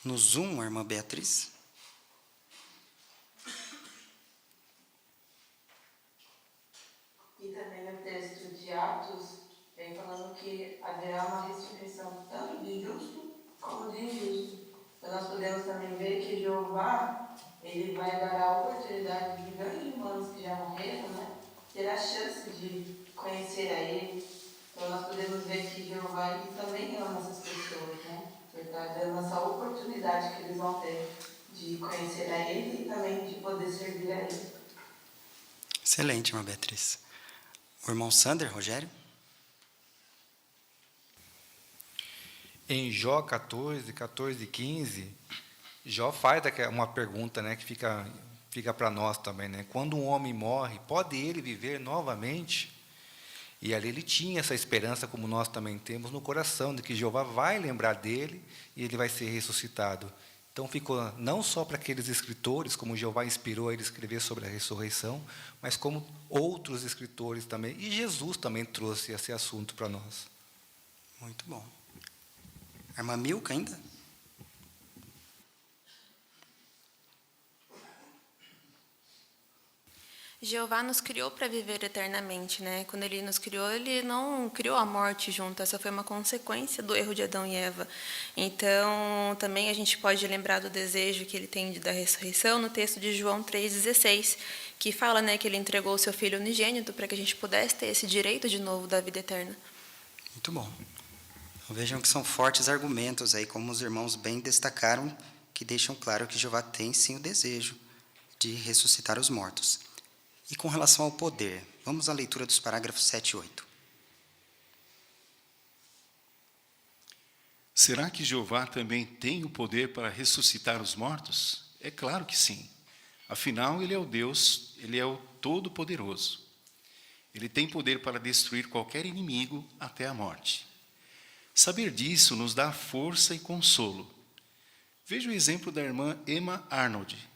No Zoom, a irmã Beatriz. mortos, vem falando que haverá uma ressurreição tanto de justo como de injusto. Então nós podemos também ver que Jeová, ele vai dar a oportunidade de grandes humanos que já morreram, né, ter a chance de conhecer a Ele. Então nós podemos ver que Jeová ele também ama essas pessoas, né? Ele está dando essa oportunidade que eles vão ter de conhecer a Ele e também de poder servir a Ele. Excelente, irmã Beatriz. O irmão Sander, Rogério? Em Jó 14, 14 e 15, Jó faz uma pergunta, né, que fica para nós também, né? Quando um homem morre, pode ele viver novamente? E ali ele tinha essa esperança, como nós também temos no coração, de que Jeová vai lembrar dele e ele vai ser ressuscitado. Então ficou não só para aqueles escritores, como Jeová inspirou ele a escrever sobre a ressurreição, mas como outros escritores também. E Jesus também trouxe esse assunto para nós. Muito bom. A irmã Milka ainda? Jeová nos criou para viver eternamente, né? Quando Ele nos criou, Ele não criou a morte junto. Essa foi uma consequência do erro de Adão e Eva. Então, também a gente pode lembrar do desejo que Ele tem da ressurreição no texto de João 3,16, que fala, né, que Ele entregou o Seu Filho unigênito para que a gente pudesse ter esse direito de novo da vida eterna. Muito bom. Então, vejam que são fortes argumentos aí, como os irmãos bem destacaram, que deixam claro que Jeová tem sim o desejo de ressuscitar os mortos. E com relação ao poder, vamos à leitura dos parágrafos 7 e 8. Será que Jeová também tem o poder para ressuscitar os mortos? É claro que sim. Afinal, Ele é o Deus, Ele é o Todo-Poderoso. Ele tem poder para destruir qualquer inimigo até a morte. Saber disso nos dá força e consolo. Veja o exemplo da irmã Emma Arnold.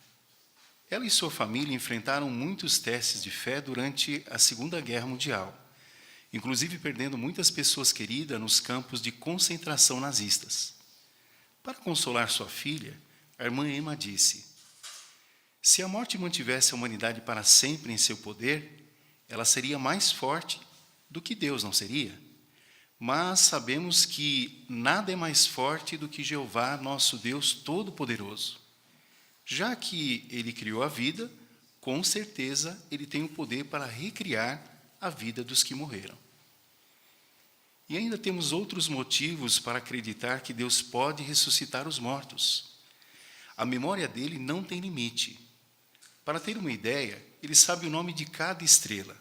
Ela e sua família enfrentaram muitos testes de fé durante a Segunda Guerra Mundial, inclusive perdendo muitas pessoas queridas nos campos de concentração nazistas. Para consolar sua filha, a irmã Emma disse: se a morte mantivesse a humanidade para sempre em seu poder, ela seria mais forte do que Deus, não seria? Mas sabemos que nada é mais forte do que Jeová, nosso Deus Todo-Poderoso. Já que Ele criou a vida, com certeza Ele tem o poder para recriar a vida dos que morreram. E ainda temos outros motivos para acreditar que Deus pode ressuscitar os mortos. A memória dele não tem limite. Para ter uma ideia, Ele sabe o nome de cada estrela.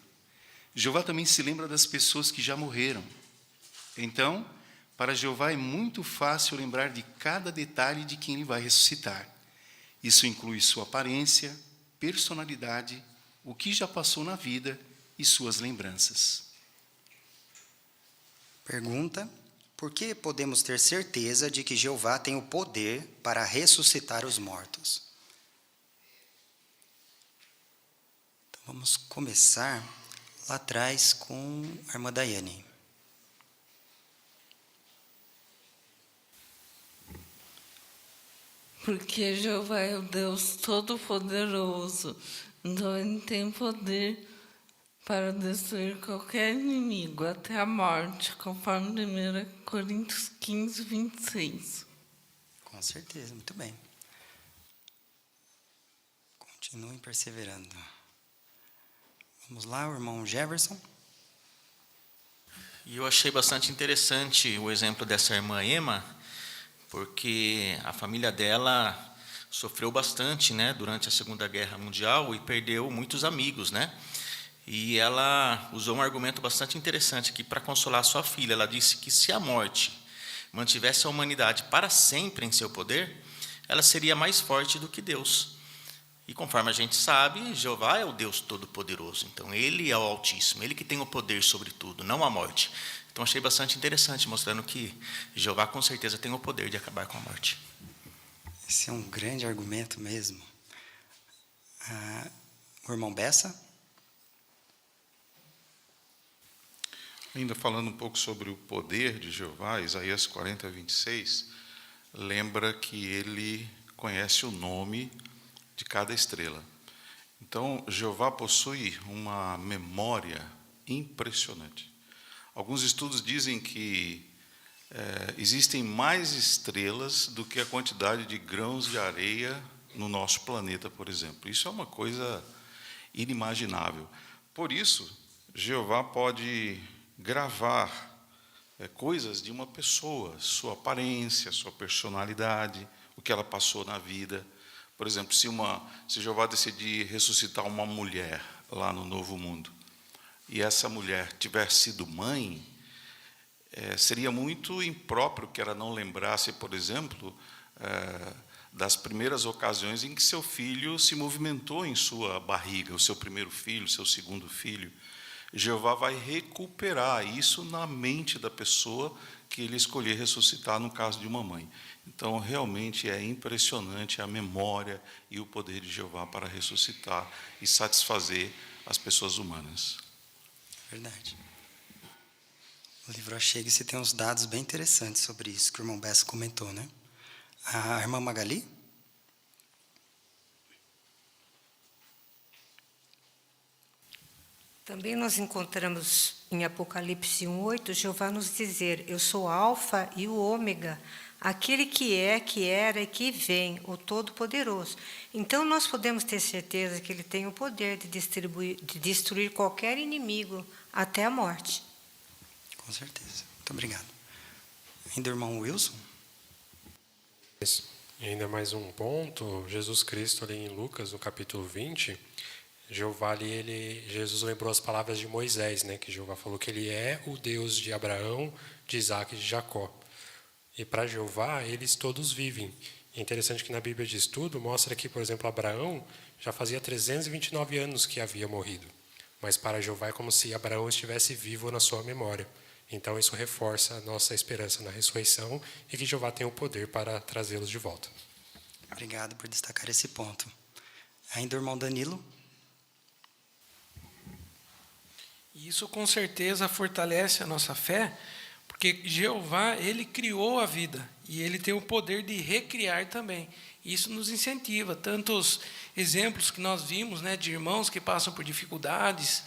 Jeová também se lembra das pessoas que já morreram. Então, para Jeová é muito fácil lembrar de cada detalhe de quem Ele vai ressuscitar. Isso inclui sua aparência, personalidade, o que já passou na vida e suas lembranças. Pergunta: por que podemos ter certeza de que Jeová tem o poder para ressuscitar os mortos? Então, vamos começar lá atrás com a irmã Daiane. Porque Jeová é o Deus Todo-Poderoso, então Ele tem poder para destruir qualquer inimigo até a morte, conforme 1 Coríntios 15, 26. Com certeza, muito bem. Continuem perseverando. Vamos lá, o irmão Jefferson. E eu achei bastante interessante o exemplo dessa irmã Emma, porque a família dela sofreu bastante, né, durante a Segunda Guerra Mundial e perdeu muitos amigos, né? E ela usou um argumento bastante interessante aqui para consolar sua filha. Ela disse que se a morte mantivesse a humanidade para sempre em seu poder, ela seria mais forte do que Deus. E conforme a gente sabe, Jeová é o Deus Todo-Poderoso. Então, Ele é o Altíssimo, Ele que tem o poder sobre tudo, não a morte. Então, achei bastante interessante, mostrando que Jeová, com certeza, tem o poder de acabar com a morte. Esse é um grande argumento mesmo. O irmão Bessa. Ainda falando um pouco sobre o poder de Jeová, Isaías 40, 26, lembra que ele conhece o nome de cada estrela. Então, Jeová possui uma memória impressionante. Alguns estudos dizem que existem mais estrelas do que a quantidade de grãos de areia no nosso planeta, por exemplo. Isso é uma coisa inimaginável. Por isso, Jeová pode gravar coisas de uma pessoa, sua aparência, sua personalidade, o que ela passou na vida. Por exemplo, se Jeová decidir ressuscitar uma mulher lá no Novo Mundo, e essa mulher tiver sido mãe, seria muito impróprio que ela não lembrasse, por exemplo, das primeiras ocasiões em que seu filho se movimentou em sua barriga, o seu primeiro filho, o seu segundo filho. Jeová vai recuperar isso na mente da pessoa que ele escolher ressuscitar, no caso de uma mãe. Então, realmente é impressionante a memória e o poder de Jeová para ressuscitar e satisfazer as pessoas humanas. Verdade. O livro Achegue-se tem uns dados bem interessantes sobre isso, que o irmão Bessa comentou, né? A irmã Magali? Também nós encontramos em Apocalipse 1:8, Jeová nos dizer: eu sou o Alfa e o Ômega, aquele que é, que era e que vem, o Todo-Poderoso. Então nós podemos ter certeza que ele tem o poder de destruir qualquer inimigo até a morte. Com certeza. Muito obrigado. Ainda o irmão Wilson? E ainda mais um ponto, Jesus Cristo ali em Lucas, no capítulo 20, Jeová ali, Jesus lembrou as palavras de Moisés, né, que Jeová falou que ele é o Deus de Abraão, de Isaac e de Jacó. E para Jeová, eles todos vivem. É interessante que na Bíblia de Estudo mostra que, por exemplo, Abraão já fazia 329 anos que havia morrido. Mas para Jeová é como se Abraão estivesse vivo na sua memória. Então isso reforça a nossa esperança na ressurreição e que Jeová tem o poder para trazê-los de volta. Obrigado por destacar esse ponto. Ainda o irmão Danilo? Isso com certeza fortalece a nossa fé, porque Jeová, ele criou a vida e ele tem o poder de recriar também. Isso nos incentiva. Tantos exemplos que nós vimos, né, de irmãos que passam por dificuldades,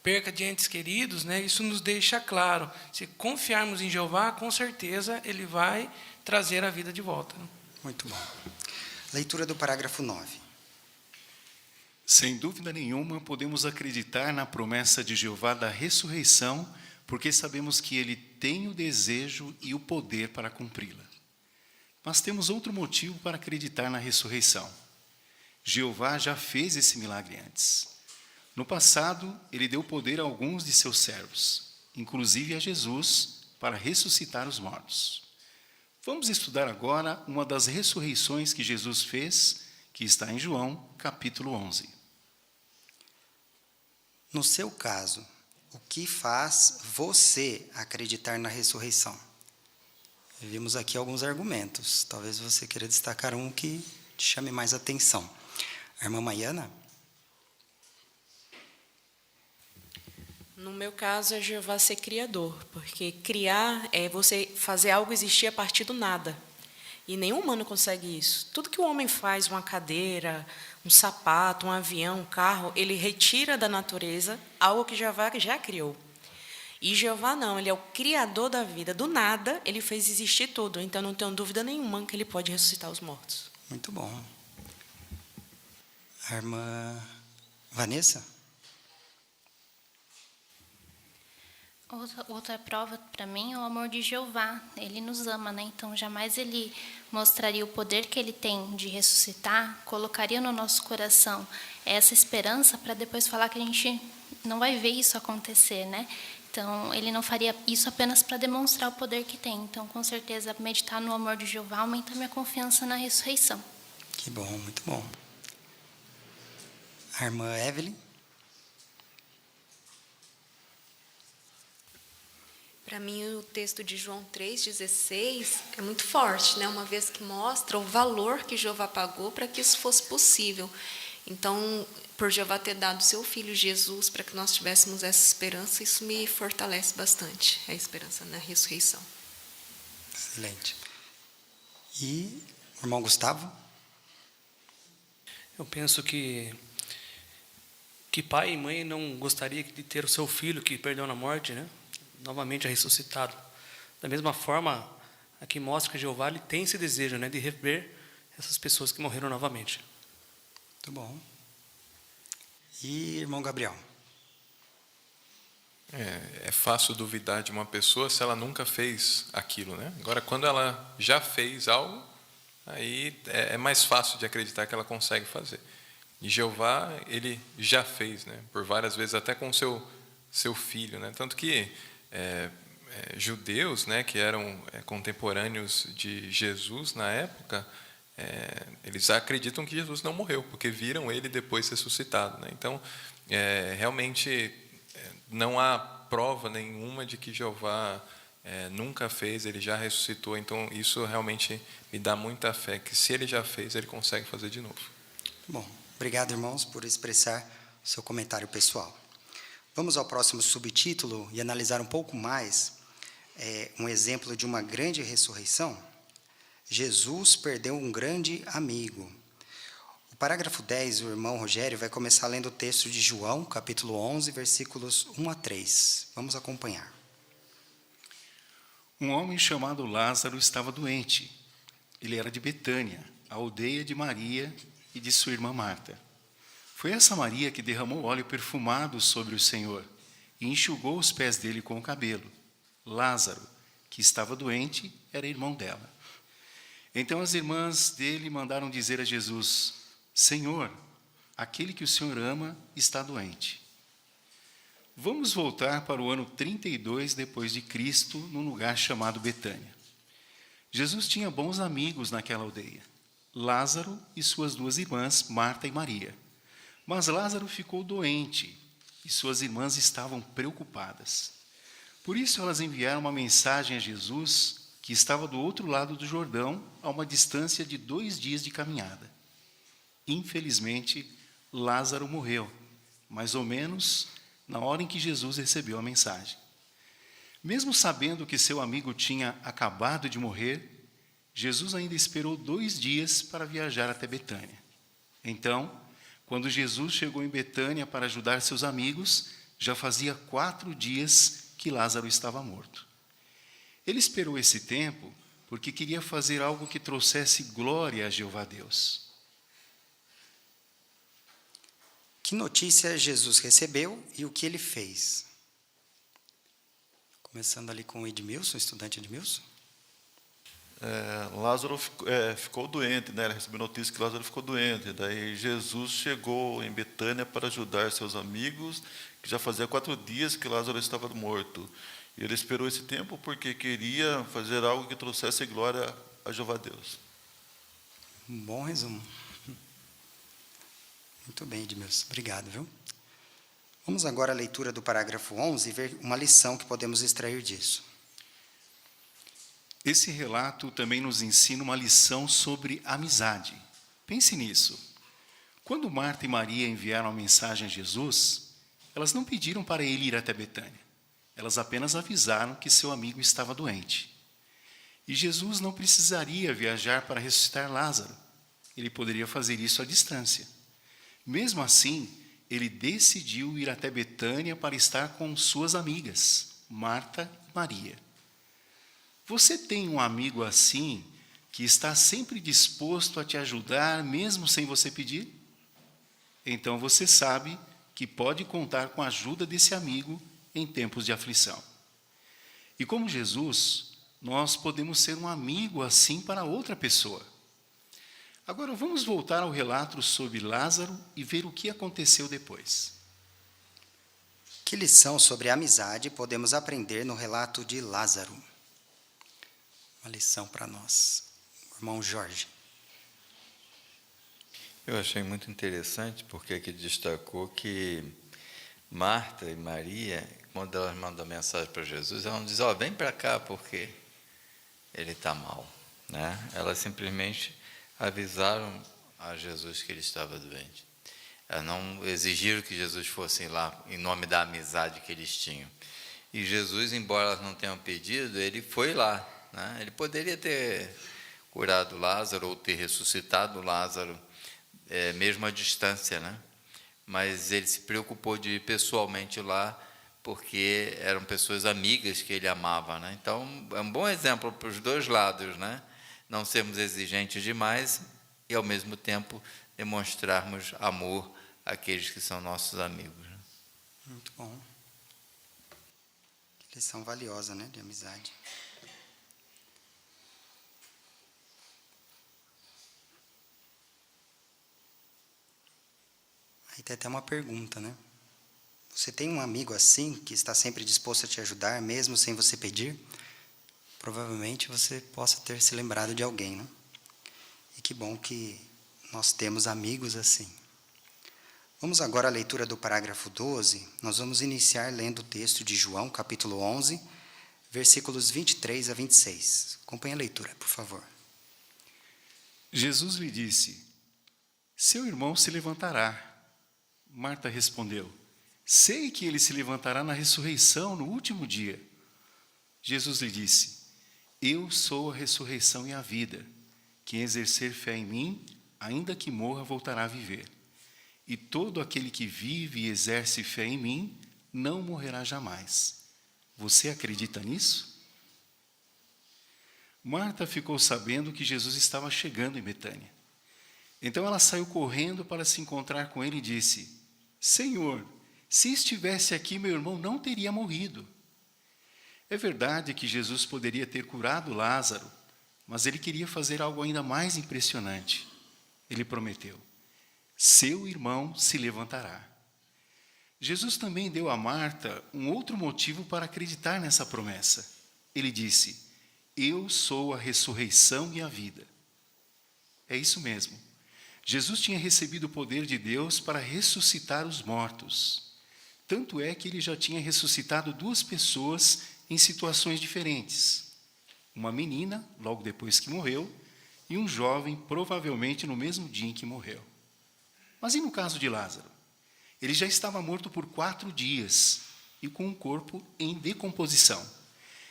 perca de entes queridos, né, isso nos deixa claro. Se confiarmos em Jeová, com certeza ele vai trazer a vida de volta. Muito bom. Leitura do parágrafo 9. Sem dúvida nenhuma, podemos acreditar na promessa de Jeová da ressurreição, porque sabemos que ele tem o desejo e o poder para cumpri-la. Mas temos outro motivo para acreditar na ressurreição. Jeová já fez esse milagre antes. No passado, ele deu poder a alguns de seus servos, inclusive a Jesus, para ressuscitar os mortos. Vamos estudar agora uma das ressurreições que Jesus fez, que está em João, capítulo 11. No seu caso, o que faz você acreditar na ressurreição? Vimos aqui alguns argumentos. Talvez você queira destacar um que te chame mais atenção. A irmã Maiana? No meu caso, é Jeová ser criador, porque criar é você fazer algo existir a partir do nada. E nenhum humano consegue isso. Tudo que o homem faz, uma cadeira, um sapato, um avião, um carro, ele retira da natureza algo que Jeová já criou. E Jeová não, ele é o criador da vida. Do nada, ele fez existir tudo. Então, não tenho dúvida nenhuma que ele pode ressuscitar os mortos. Muito bom. A irmã Vanessa? Outra prova para mim é o amor de Jeová. Ele nos ama, né? Então jamais ele mostraria o poder que ele tem de ressuscitar, colocaria no nosso coração essa esperança para depois falar que a gente não vai ver isso acontecer, né? Então ele não faria isso apenas para demonstrar o poder que tem. Então com certeza meditar no amor de Jeová aumenta a minha confiança na ressurreição. Que bom, muito bom. A irmã Evelyn? Para mim, o texto de João 3,16 é muito forte, né? Uma vez que mostra o valor que Jeová pagou para que isso fosse possível. Então, por Jeová ter dado seu Filho Jesus para que nós tivéssemos essa esperança, isso me fortalece bastante, a esperança na ressurreição. Excelente. E o irmão Gustavo? Eu penso que pai e mãe não gostaria de ter o seu filho que perdeu na morte, né? novamente é ressuscitado. Da mesma forma, aqui mostra que Jeová ele tem esse desejo, né, de rever essas pessoas que morreram novamente. Muito bom. E irmão Gabriel? É fácil duvidar de uma pessoa se ela nunca fez aquilo, né? Agora, quando ela já fez algo, aí é mais fácil de acreditar que ela consegue fazer. E Jeová, ele já fez, né? Por várias vezes, até com seu filho, né? Tanto que judeus, né, que eram contemporâneos de Jesus na época, eles acreditam que Jesus não morreu, porque viram ele depois ressuscitado, né? Então, realmente não há prova nenhuma de que Jeová nunca fez, ele já ressuscitou. Então, isso realmente me dá muita fé, que se ele já fez, ele consegue fazer de novo. Bom, obrigado, irmãos, por expressar o seu comentário pessoal. Vamos ao próximo subtítulo e analisar um pouco mais um exemplo de uma grande ressurreição. Jesus perdeu um grande amigo. O parágrafo 10, o irmão Rogério vai começar lendo o texto de João, capítulo 11, versículos 1 a 3. Vamos acompanhar. Um homem chamado Lázaro estava doente. Ele era de Betânia, a aldeia de Maria e de sua irmã Marta. Foi essa Maria que derramou óleo perfumado sobre o Senhor e enxugou os pés dele com o cabelo. Lázaro, que estava doente, era irmão dela. Então as irmãs dele mandaram dizer a Jesus: Senhor, aquele que o Senhor ama está doente. Vamos voltar para o ano 32 depois de Cristo, num lugar chamado Betânia. Jesus tinha bons amigos naquela aldeia, Lázaro e suas duas irmãs, Marta e Maria. Mas Lázaro ficou doente e suas irmãs estavam preocupadas. Por isso elas enviaram uma mensagem a Jesus, que estava do outro lado do Jordão, a uma distância de 2 dias de caminhada. Infelizmente, Lázaro morreu, mais ou menos na hora em que Jesus recebeu a mensagem. Mesmo sabendo que seu amigo tinha acabado de morrer, Jesus ainda esperou 2 dias para viajar até Betânia. Então, quando Jesus chegou em Betânia para ajudar seus amigos, já fazia 4 dias que Lázaro estava morto. Ele esperou esse tempo porque queria fazer algo que trouxesse glória a Jeová Deus. Que notícia Jesus recebeu e o que ele fez? Começando ali com o Edmilson, estudante Edmilson. Lázaro ficou doente, né? Ele recebeu notícia que Lázaro ficou doente. Daí Jesus chegou em Betânia para ajudar seus amigos, que já fazia 4 dias que Lázaro estava morto. E ele esperou esse tempo porque queria fazer algo que trouxesse glória a Jeová Deus. Um bom resumo. Muito bem, Edmilson. Obrigado, viu? Vamos agora à leitura do parágrafo 11 e ver uma lição que podemos extrair disso. Esse relato também nos ensina uma lição sobre amizade. Pense nisso. Quando Marta e Maria enviaram a mensagem a Jesus, elas não pediram para ele ir até Betânia. Elas apenas avisaram que seu amigo estava doente. E Jesus não precisaria viajar para ressuscitar Lázaro. Ele poderia fazer isso à distância. Mesmo assim, ele decidiu ir até Betânia para estar com suas amigas, Marta e Maria. Você tem um amigo assim, que está sempre disposto a te ajudar, mesmo sem você pedir? Então você sabe que pode contar com a ajuda desse amigo em tempos de aflição. E como Jesus, nós podemos ser um amigo assim para outra pessoa. Agora vamos voltar ao relato sobre Lázaro e ver o que aconteceu depois. Que lição sobre amizade podemos aprender no relato de Lázaro? Uma lição para nós. Irmão Jorge. Eu achei muito interessante porque aqui destacou que Marta e Maria, quando elas mandam mensagem para Jesus, elas não dizem, vem para cá porque ele está mal, né? Elas simplesmente avisaram a Jesus que ele estava doente. Elas não exigiram que Jesus fosse lá em nome da amizade que eles tinham. E Jesus, embora elas não tenham pedido, ele foi lá, né? Ele poderia ter curado Lázaro ou ter ressuscitado Lázaro, mesmo à distância, né? Mas ele se preocupou de ir pessoalmente lá porque eram pessoas amigas que ele amava, né? Então, é um bom exemplo para os dois lados, né? Não sermos exigentes demais e, ao mesmo tempo, demonstrarmos amor àqueles que são nossos amigos. Né? Muito bom. Que lição valiosa, né, de amizade. Aí tem até uma pergunta, né? Você tem um amigo assim, que está sempre disposto a te ajudar, mesmo sem você pedir? Provavelmente você possa ter se lembrado de alguém, né? E que bom que nós temos amigos assim. Vamos agora à leitura do parágrafo 12. Nós vamos iniciar lendo o texto de João, capítulo 11, versículos 23 a 26. Acompanhe a leitura, por favor. Jesus lhe disse: seu irmão se levantará. Marta respondeu: sei que ele se levantará na ressurreição, no último dia. Jesus lhe disse: eu sou a ressurreição e a vida. Quem exercer fé em mim, ainda que morra, voltará a viver. E todo aquele que vive e exerce fé em mim, não morrerá jamais. Você acredita nisso? Marta ficou sabendo que Jesus estava chegando em Betânia. Então ela saiu correndo para se encontrar com ele e disse: Senhor, se estivesse aqui, meu irmão não teria morrido. É verdade que Jesus poderia ter curado Lázaro, mas ele queria fazer algo ainda mais impressionante. Ele prometeu: seu irmão se levantará. Jesus também deu a Marta um outro motivo para acreditar nessa promessa. Ele disse: eu sou a ressurreição e a vida. É isso mesmo. Jesus tinha recebido o poder de Deus para ressuscitar os mortos. Tanto é que ele já tinha ressuscitado 2 pessoas em situações diferentes. Uma menina, logo depois que morreu, e um jovem, provavelmente no mesmo dia em que morreu. Mas e no caso de Lázaro? Ele já estava morto por 4 dias e com um corpo em decomposição.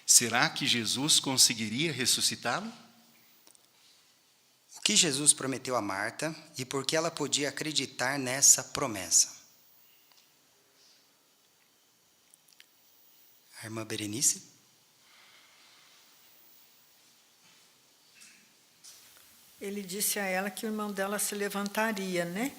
Será que Jesus conseguiria ressuscitá-lo? O que Jesus prometeu a Marta e por que ela podia acreditar nessa promessa? A irmã Berenice? Ele disse a ela que o irmão dela se levantaria, né?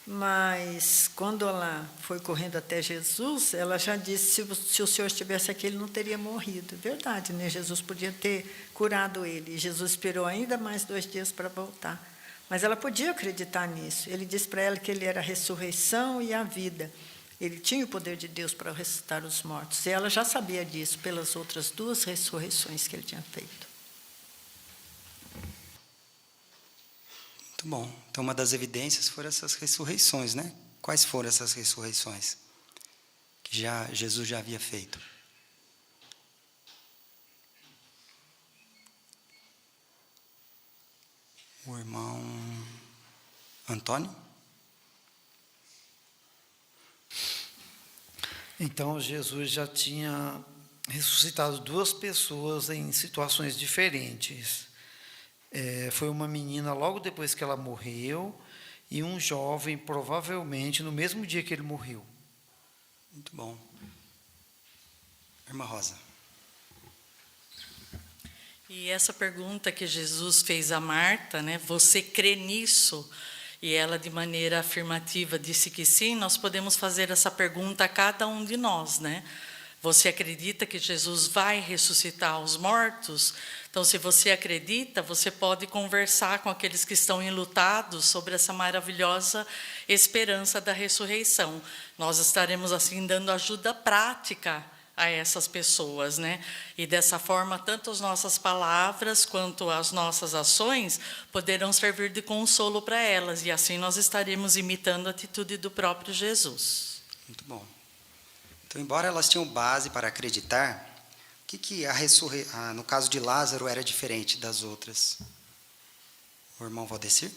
Mas quando ela foi correndo até Jesus, ela já disse: se o Senhor estivesse aqui, ele não teria morrido. Verdade, né? Jesus podia ter curado ele. E Jesus esperou ainda mais 2 dias para voltar. Mas ela podia acreditar nisso. Ele disse para ela que ele era a ressurreição e a vida. Ele tinha o poder de Deus para ressuscitar os mortos. E ela já sabia disso pelas outras 2 ressurreições que ele tinha feito. Muito bom. Então, uma das evidências foram essas ressurreições, né? Quais foram essas ressurreições que Jesus já havia feito? O irmão Antônio? Então, Jesus já tinha ressuscitado 2 pessoas em situações diferentes. Foi uma menina logo depois que ela morreu e um jovem, provavelmente, no mesmo dia que ele morreu. Muito bom. Irmã Rosa. E essa pergunta que Jesus fez a Marta, né? Você crê nisso? E ela, de maneira afirmativa, disse que sim. Nós podemos fazer essa pergunta a cada um de nós, né? Você acredita que Jesus vai ressuscitar os mortos? Então, se você acredita, você pode conversar com aqueles que estão enlutados sobre essa maravilhosa esperança da ressurreição. Nós estaremos, assim, dando ajuda prática a essas pessoas, né? E dessa forma, tanto as nossas palavras quanto as nossas ações poderão servir de consolo para elas. E assim nós estaremos imitando a atitude do próprio Jesus. Muito bom. Então, embora elas tinham base para acreditar, o que no caso de Lázaro era diferente das outras? O irmão Valdecir?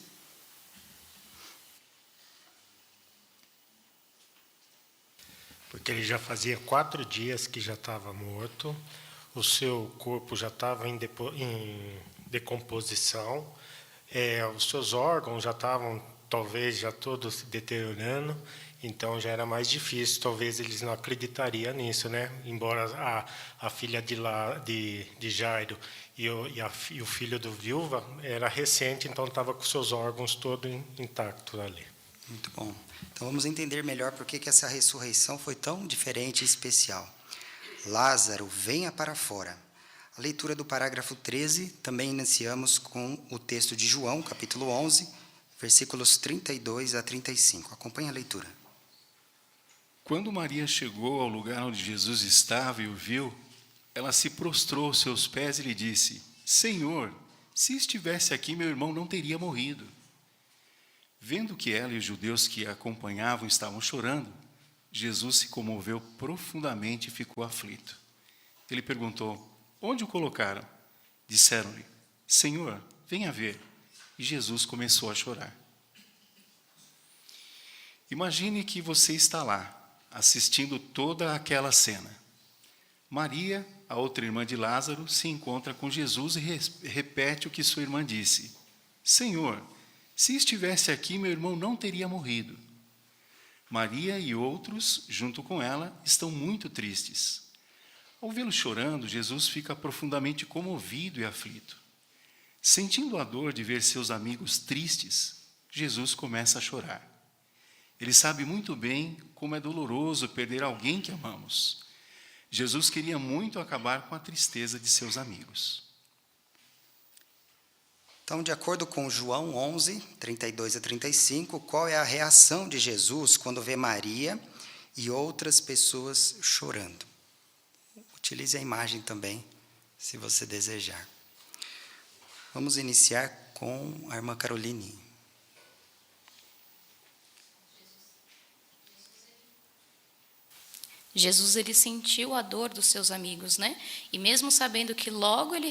Porque ele já fazia 4 dias que já estava morto, o seu corpo já estava em decomposição, os seus órgãos já estavam talvez já todos se deteriorando, Então já era mais difícil, talvez eles não acreditariam nisso, né? Embora a filha de Jairo e o filho do viúva era recente, então estava com seus órgãos todos intactos ali. Muito bom. Então vamos entender melhor por que essa ressurreição foi tão diferente e especial. Lázaro, venha para fora. A leitura do parágrafo 13, também iniciamos com o texto de João, capítulo 11, versículos 32 a 35. Acompanhe a leitura. Quando Maria chegou ao lugar onde Jesus estava e o viu, ela se prostrou aos seus pés e lhe disse: Senhor, se estivesse aqui, meu irmão não teria morrido. Vendo que ela e os judeus que a acompanhavam estavam chorando, Jesus se comoveu profundamente e ficou aflito. Ele perguntou: Onde o colocaram? Disseram-lhe: Senhor, venha ver. E Jesus começou a chorar. Imagine que você está lá, assistindo toda aquela cena. Maria, a outra irmã de Lázaro, se encontra com Jesus e repete o que sua irmã disse: Senhor, se estivesse aqui, meu irmão não teria morrido. Maria e outros, junto com ela, estão muito tristes. Ao vê-lo chorando, Jesus fica profundamente comovido e aflito. Sentindo a dor de ver seus amigos tristes, Jesus começa a chorar. Ele sabe muito bem como é doloroso perder alguém que amamos. Jesus queria muito acabar com a tristeza de seus amigos. Então, de acordo com João 11, 32 a 35, qual é a reação de Jesus quando vê Maria e outras pessoas chorando? Utilize a imagem também, se você desejar. Vamos iniciar com a irmã Caroline. Jesus, ele sentiu a dor dos seus amigos, né? E mesmo sabendo que logo ele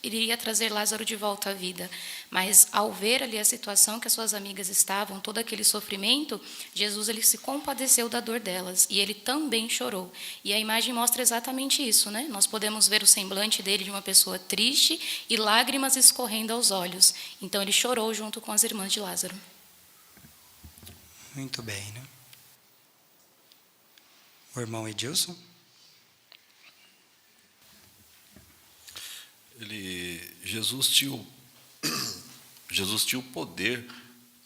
iria trazer Lázaro de volta à vida, mas ao ver ali a situação que as suas amigas estavam, todo aquele sofrimento, Jesus, ele se compadeceu da dor delas e ele também chorou. E a imagem mostra exatamente isso, né? Nós podemos ver o semblante dele de uma pessoa triste e lágrimas escorrendo aos olhos. Então ele chorou junto com as irmãs de Lázaro. Muito bem, né? O irmão Edilson? Jesus tinha o poder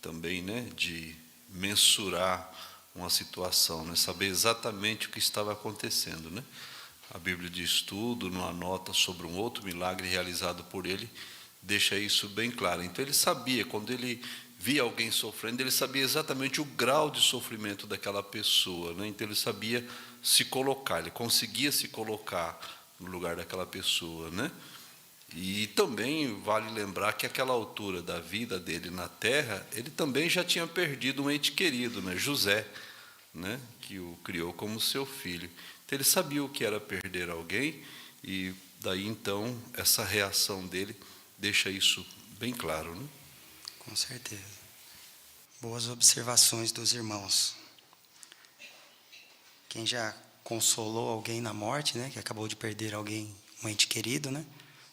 também, né, de mensurar uma situação, né, saber exatamente o que estava acontecendo, né? A Bíblia de Estudo, numa nota sobre um outro milagre realizado por ele, deixa isso bem claro. Então ele sabia, quando ele via alguém sofrendo, ele sabia exatamente o grau de sofrimento daquela pessoa, né? Então ele sabia se colocar, ele conseguia se colocar no lugar daquela pessoa, né? E também vale lembrar que àquela altura da vida dele na terra, ele também já tinha perdido um ente querido, né? José, né? Que o criou como seu filho. Então ele sabia o que era perder alguém, e daí então essa reação dele deixa isso bem claro, né? Com certeza. Boas observações dos irmãos. Quem já consolou alguém na morte, né, que acabou de perder alguém, um ente querido, né,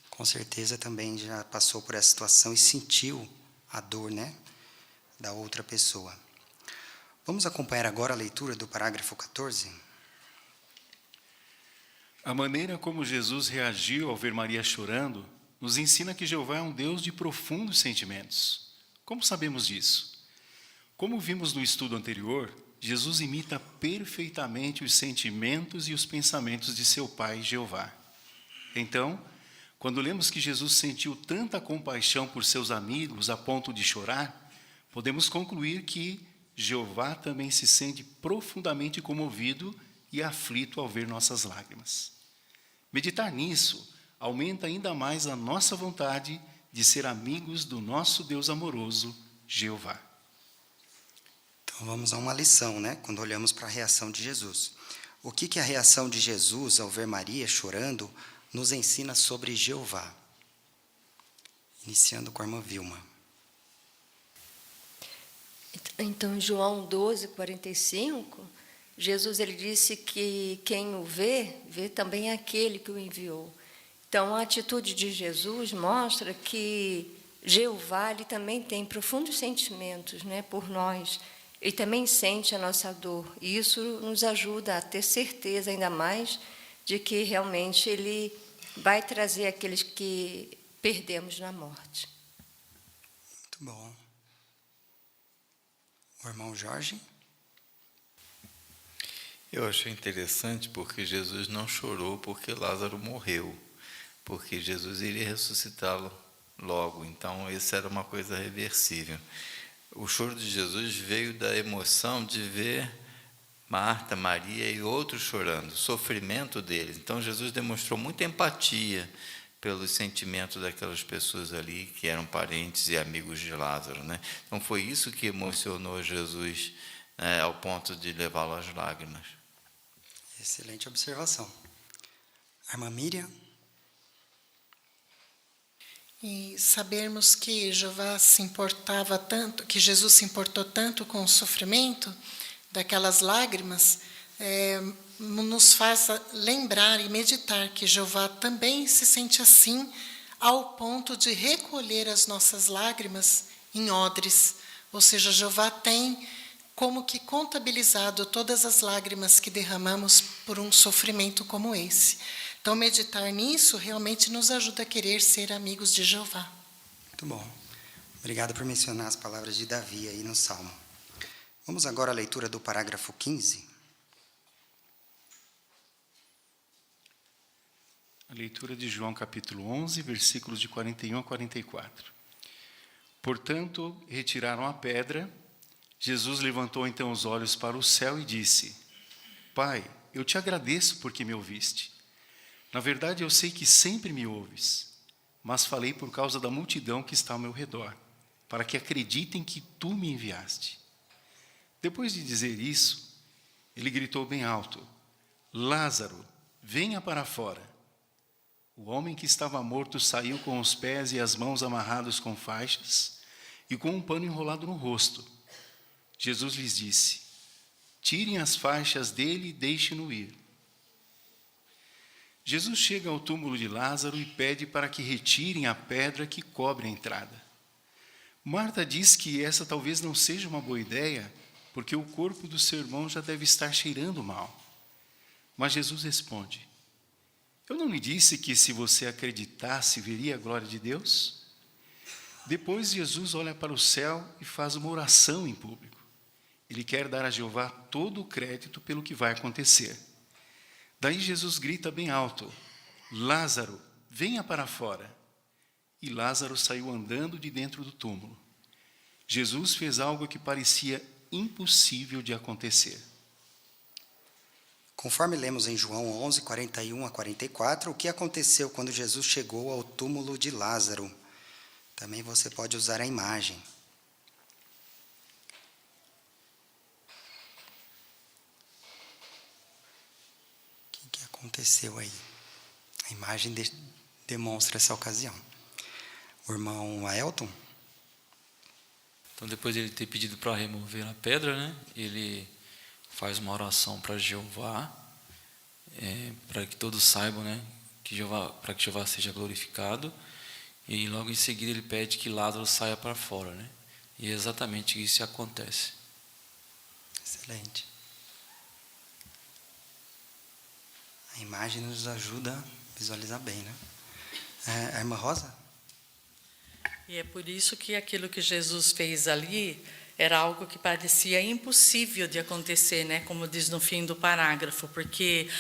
com certeza também já passou por essa situação e sentiu a dor, né, da outra pessoa. Vamos acompanhar agora a leitura do parágrafo 14. A maneira como Jesus reagiu ao ver Maria chorando nos ensina que Jeová é um Deus de profundos sentimentos. Como sabemos disso? Como vimos no estudo anterior, Jesus imita perfeitamente os sentimentos e os pensamentos de seu Pai, Jeová. Então, quando lemos que Jesus sentiu tanta compaixão por seus amigos a ponto de chorar, podemos concluir que Jeová também se sente profundamente comovido e aflito ao ver nossas lágrimas. Meditar nisso aumenta ainda mais a nossa vontade de ser amigos do nosso Deus amoroso, Jeová. Então vamos a uma lição, né? Quando olhamos para a reação de Jesus. O que a reação de Jesus ao ver Maria chorando nos ensina sobre Jeová? Iniciando com a irmã Vilma. Então, João 12, 45, Jesus ele disse que quem o vê, vê também aquele que o enviou. Então, a atitude de Jesus mostra que Jeová ele também tem profundos sentimentos, né, por nós. Ele também sente a nossa dor, e isso nos ajuda a ter certeza ainda mais de que realmente Ele vai trazer aqueles que perdemos na morte. Muito bom. O irmão Jorge? Eu achei interessante porque Jesus não chorou porque Lázaro morreu, porque Jesus iria ressuscitá-lo logo, então isso era uma coisa reversível. O choro de Jesus veio da emoção de ver Marta, Maria e outros chorando, o sofrimento deles. Então Jesus demonstrou muita empatia pelos sentimentos daquelas pessoas ali que eram parentes e amigos de Lázaro, né? Então foi isso que emocionou Jesus, né, ao ponto de levá-lo às lágrimas. Excelente observação. A irmã Miriam? E sabermos que Jeová se importava tanto, que Jesus se importou tanto com o sofrimento daquelas lágrimas, nos faz lembrar e meditar que Jeová também se sente assim, ao ponto de recolher as nossas lágrimas em odres. Ou seja, Jeová tem como que contabilizado todas as lágrimas que derramamos por um sofrimento como esse. Então, meditar nisso realmente nos ajuda a querer ser amigos de Jeová. Muito bom. Obrigado por mencionar as palavras de Davi aí no Salmo. Vamos agora à leitura do parágrafo 15. A leitura de João capítulo 11, versículos de 41 a 44. Portanto, retiraram a pedra. Jesus levantou então os olhos para o céu e disse: Pai, eu te agradeço porque me ouviste. Na verdade, eu sei que sempre me ouves, mas falei por causa da multidão que está ao meu redor, para que acreditem que tu me enviaste. Depois de dizer isso, ele gritou bem alto: Lázaro, venha para fora. O homem que estava morto saiu com os pés e as mãos amarrados com faixas e com um pano enrolado no rosto. Jesus lhes disse: Tirem as faixas dele e deixem-no ir. Jesus chega ao túmulo de Lázaro e pede para que retirem a pedra que cobre a entrada. Marta diz que essa talvez não seja uma boa ideia, porque o corpo do seu irmão já deve estar cheirando mal. Mas Jesus responde: Eu não lhe disse que se você acreditasse, veria a glória de Deus? Depois Jesus olha para o céu e faz uma oração em público. Ele quer dar a Jeová todo o crédito pelo que vai acontecer. Daí Jesus grita bem alto: Lázaro, venha para fora. E Lázaro saiu andando de dentro do túmulo. Jesus fez algo que parecia impossível de acontecer. Conforme lemos em João 11, 41 a 44, o que aconteceu quando Jesus chegou ao túmulo de Lázaro? Também você pode usar a imagem. O que aconteceu aí? A imagem demonstra essa ocasião. O irmão Aelton? Então, depois de ele ter pedido para remover a pedra, né, ele faz uma oração para Jeová, para que todos saibam, né, para que Jeová seja glorificado. E logo em seguida ele pede que Lázaro saia para fora, né? E é exatamente isso que acontece. Excelente. A imagem nos ajuda a visualizar bem, né? A irmã Rosa? E é por isso que aquilo que Jesus fez ali era algo que parecia impossível de acontecer, né? Como diz no fim do parágrafo, porque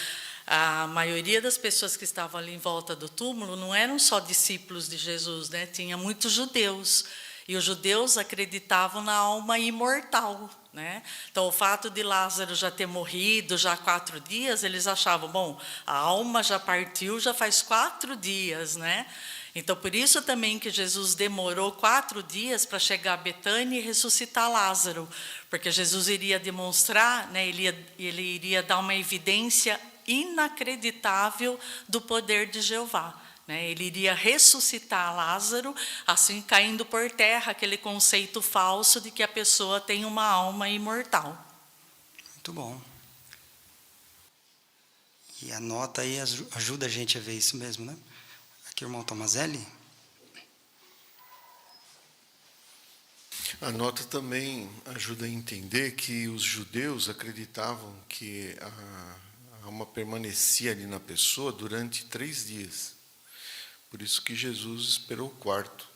a maioria das pessoas que estavam ali em volta do túmulo não eram só discípulos de Jesus, né? Tinha muitos judeus, e os judeus acreditavam na alma imortal, né? Então, o fato de Lázaro já ter morrido já há 4 dias, eles achavam, bom, a alma já partiu já faz 4 dias, né? Então, por isso também que Jesus demorou 4 dias para chegar a Betânia e ressuscitar Lázaro, porque Jesus iria demonstrar, né? Ele iria dar uma evidência inacreditável do poder de Jeová, né? Ele iria ressuscitar Lázaro, assim caindo por terra aquele conceito falso de que a pessoa tem uma alma imortal. Muito bom. E a nota aí ajuda a gente a ver isso mesmo, né? Aqui o irmão Tomazelli. A nota também ajuda a entender que os judeus acreditavam que a alma permanecia ali na pessoa durante 3 dias. Por isso que Jesus esperou o quarto.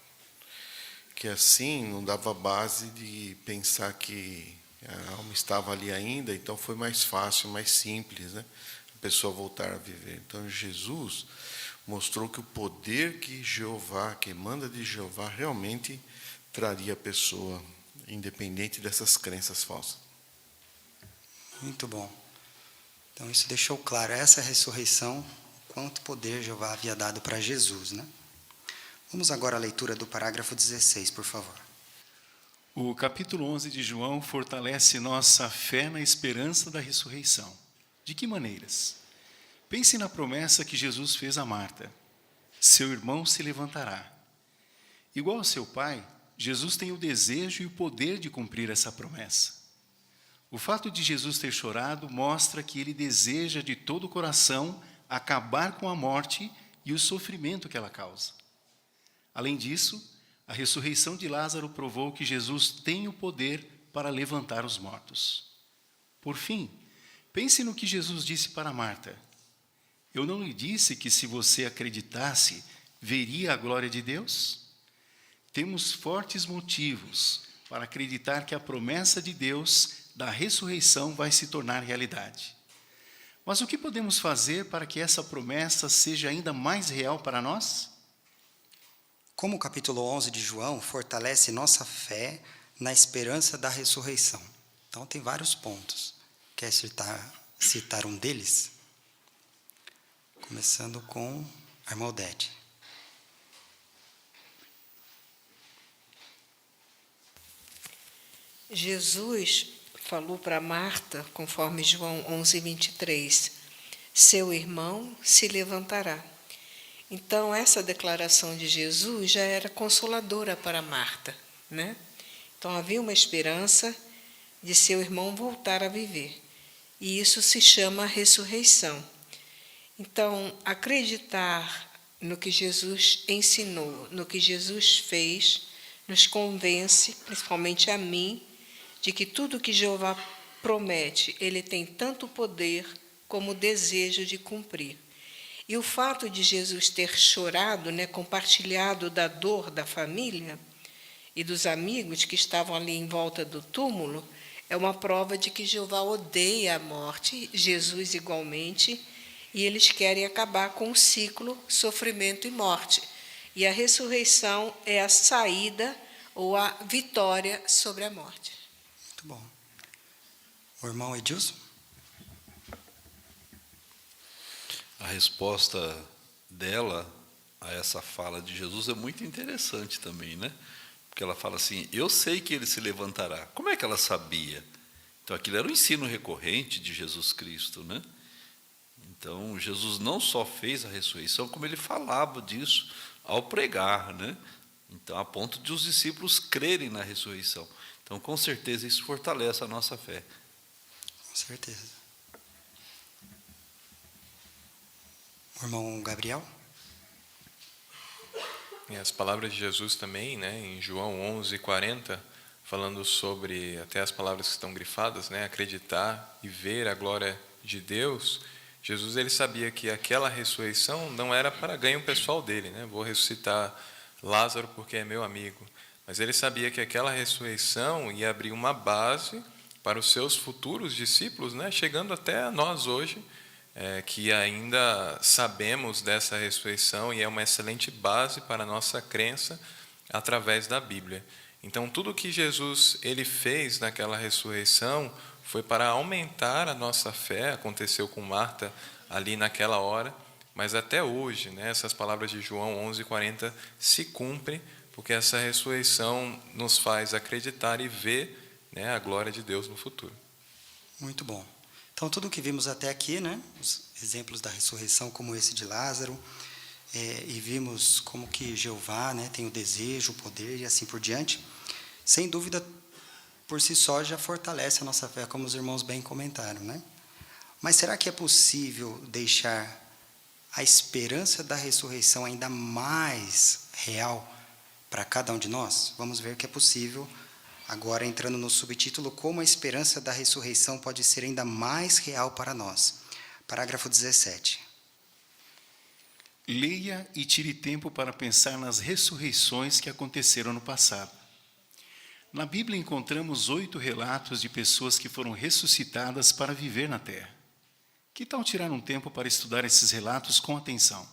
Que assim não dava base de pensar que a alma estava ali ainda, então foi mais fácil, mais simples, né? A pessoa voltar a viver. Então Jesus mostrou que o poder que Jeová, que emana de Jeová, realmente traria a pessoa, independente dessas crenças falsas. Muito bom. Então isso deixou claro, essa ressurreição, quanto poder Jeová havia dado para Jesus, né? Vamos agora à leitura do parágrafo 16, por favor. O capítulo 11 de João fortalece nossa fé na esperança da ressurreição. De que maneiras? Pense na promessa que Jesus fez a Marta. Seu irmão se levantará. Igual ao seu pai, Jesus tem o desejo e o poder de cumprir essa promessa. O fato de Jesus ter chorado mostra que ele deseja de todo o coração acabar com a morte e o sofrimento que ela causa. Além disso, a ressurreição de Lázaro provou que Jesus tem o poder para levantar os mortos. Por fim, pense no que Jesus disse para Marta. Eu não lhe disse que se você acreditasse, veria a glória de Deus? Temos fortes motivos para acreditar que a promessa de Deus da ressurreição vai se tornar realidade. Mas o que podemos fazer para que essa promessa seja ainda mais real para nós? Como o capítulo 11 de João fortalece nossa fé na esperança da ressurreição. Então, tem vários pontos. Quer citar um deles? Começando com a irmã Odete. Jesus falou para Marta, conforme João 11, 23, seu irmão se levantará. Então, essa declaração de Jesus já era consoladora para Marta, né? Então, havia uma esperança de seu irmão voltar a viver. E isso se chama ressurreição. Então, acreditar no que Jesus ensinou, no que Jesus fez, nos convence, principalmente a mim, de que tudo que Jeová promete, ele tem tanto poder como o desejo de cumprir. E o fato de Jesus ter chorado, né, compartilhado da dor da família e dos amigos que estavam ali em volta do túmulo, é uma prova de que Jeová odeia a morte, Jesus igualmente, e eles querem acabar com o ciclo sofrimento e morte. E a ressurreição é a saída ou a vitória sobre a morte. Muito bom. O irmão Edilson? A resposta dela a essa fala de Jesus é muito interessante também, né? Porque ela fala assim, eu sei que ele se levantará. Como é que ela sabia? Então, aquilo era um ensino recorrente de Jesus Cristo, né? Então, Jesus não só fez a ressurreição, como ele falava disso ao pregar, né? Então, a ponto de os discípulos crerem na ressurreição. Então, com certeza, isso fortalece a nossa fé. Com certeza. O irmão Gabriel? E as palavras de Jesus também, né, em João 11:40, falando sobre, até as palavras que estão grifadas, né, acreditar e ver a glória de Deus. Jesus, ele sabia que aquela ressurreição não era para ganho pessoal dele, né? Vou ressuscitar Lázaro porque é meu amigo. Mas ele sabia que aquela ressurreição ia abrir uma base para os seus futuros discípulos, né? Chegando até a nós hoje, que ainda sabemos dessa ressurreição e é uma excelente base para a nossa crença através da Bíblia. Então, tudo que Jesus ele fez naquela ressurreição foi para aumentar a nossa fé. Aconteceu com Marta ali naquela hora, mas até hoje, né, essas palavras de João 11:40 se cumprem, porque essa ressurreição nos faz acreditar e ver, né, a glória de Deus no futuro. Muito bom. Então, tudo o que vimos até aqui, né, os exemplos da ressurreição, como esse de Lázaro, e vimos como que Jeová, né, tem o desejo, o poder e assim por diante, sem dúvida, por si só, já fortalece a nossa fé, como os irmãos bem comentaram, né? Mas será que é possível deixar a esperança da ressurreição ainda mais real para cada um de nós? Vamos ver que é possível Agora, entrando no subtítulo, como a esperança da ressurreição pode ser ainda mais real para nós. Parágrafo 17. Leia e tire tempo para pensar nas ressurreições que aconteceram no passado. Na Bíblia encontramos 8 relatos de pessoas que foram ressuscitadas para viver na terra. Que tal tirar um tempo para estudar esses relatos com atenção?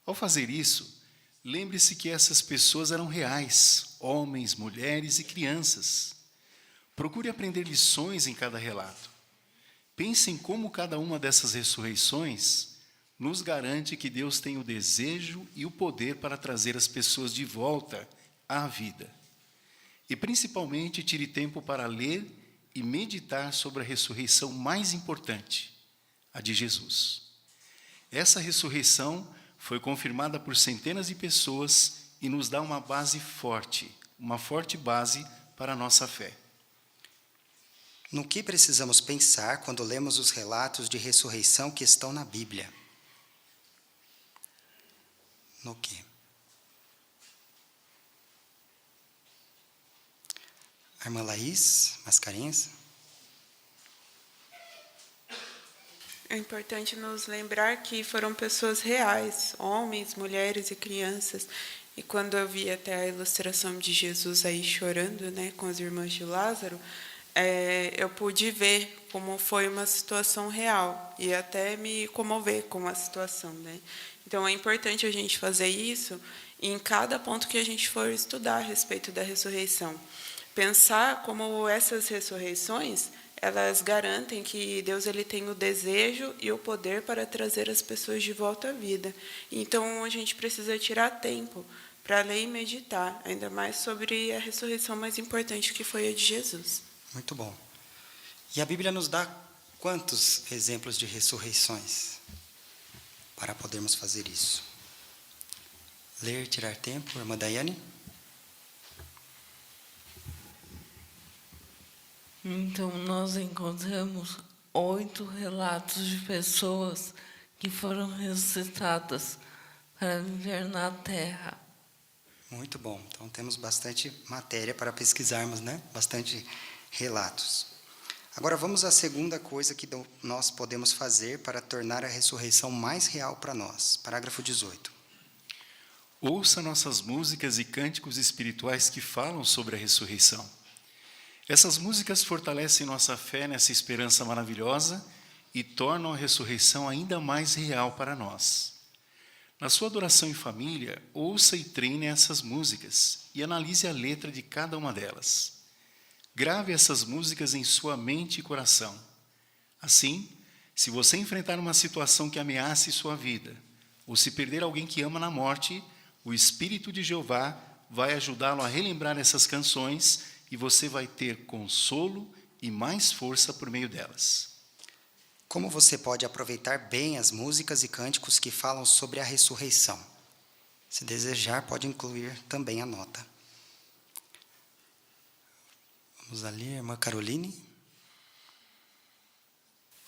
Ao fazer isso, lembre-se que essas pessoas eram reais, homens, mulheres e crianças. Procure aprender lições em cada relato. Pense em como cada uma dessas ressurreições nos garante que Deus tem o desejo e o poder para trazer as pessoas de volta à vida. E, principalmente, tire tempo para ler e meditar sobre a ressurreição mais importante, a de Jesus. Essa ressurreição foi confirmada por centenas de pessoas e nos dá uma base forte, uma forte base para a nossa fé. No que precisamos pensar quando lemos os relatos de ressurreição que estão na Bíblia? No que? A irmã Laís Mascarenhas. É importante nos lembrar que foram pessoas reais, homens, mulheres e crianças. E quando eu vi até a ilustração de Jesus aí chorando, né, com as irmãs de Lázaro, eu pude ver como foi uma situação real e até me comover com a situação, né? Então é importante a gente fazer isso em cada ponto que a gente for estudar a respeito da ressurreição. Pensar como essas ressurreições, elas garantem que Deus ele tem o desejo e o poder para trazer as pessoas de volta à vida. Então, a gente precisa tirar tempo para ler e meditar, ainda mais sobre a ressurreição mais importante, que foi a de Jesus. Muito bom. E a Bíblia nos dá quantos exemplos de ressurreições para podermos fazer isso? Ler, tirar tempo, irmã Daiane? Então, nós encontramos 8 relatos de pessoas que foram ressuscitadas para viver na terra. Muito bom. Então, temos bastante matéria para pesquisarmos, né? Bastante relatos. Agora, vamos à segunda coisa que nós podemos fazer para tornar a ressurreição mais real para nós. Parágrafo 18. Ouça nossas músicas e cânticos espirituais que falam sobre a ressurreição. Essas músicas fortalecem nossa fé nessa esperança maravilhosa e tornam a ressurreição ainda mais real para nós. Na sua adoração em família, ouça e treine essas músicas e analise a letra de cada uma delas. Grave essas músicas em sua mente e coração. Assim, se você enfrentar uma situação que ameace sua vida, ou se perder alguém que ama na morte, o Espírito de Jeová vai ajudá-lo a relembrar essas canções e você vai ter consolo e mais força por meio delas. Como você pode aproveitar bem as músicas e cânticos que falam sobre a ressurreição? Se desejar, pode incluir também a nota. Vamos ali, irmã Caroline.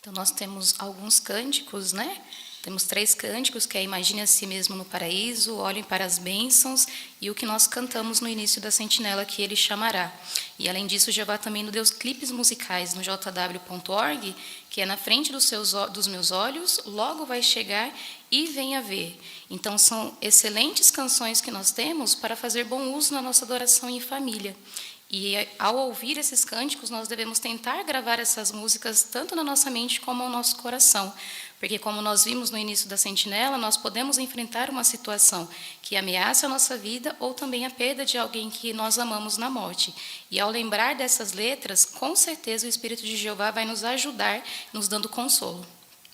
Então, nós temos alguns cânticos, né? Temos 3 cânticos, que é Imagine a si mesmo no paraíso, Olhem para as bênçãos e o que nós cantamos no início da sentinela, que Ele chamará. E, além disso, Jeová também nos deu clipes musicais no jw.org, que é Na frente dos meus olhos, logo vai chegar e venha ver. Então, são excelentes canções que nós temos para fazer bom uso na nossa adoração em família. E, ao ouvir esses cânticos, nós devemos tentar gravar essas músicas tanto na nossa mente como no nosso coração. Porque, como nós vimos no início da sentinela, nós podemos enfrentar uma situação que ameaça a nossa vida ou também a perda de alguém que nós amamos na morte. E, ao lembrar dessas letras, com certeza o Espírito de Jeová vai nos ajudar, nos dando consolo.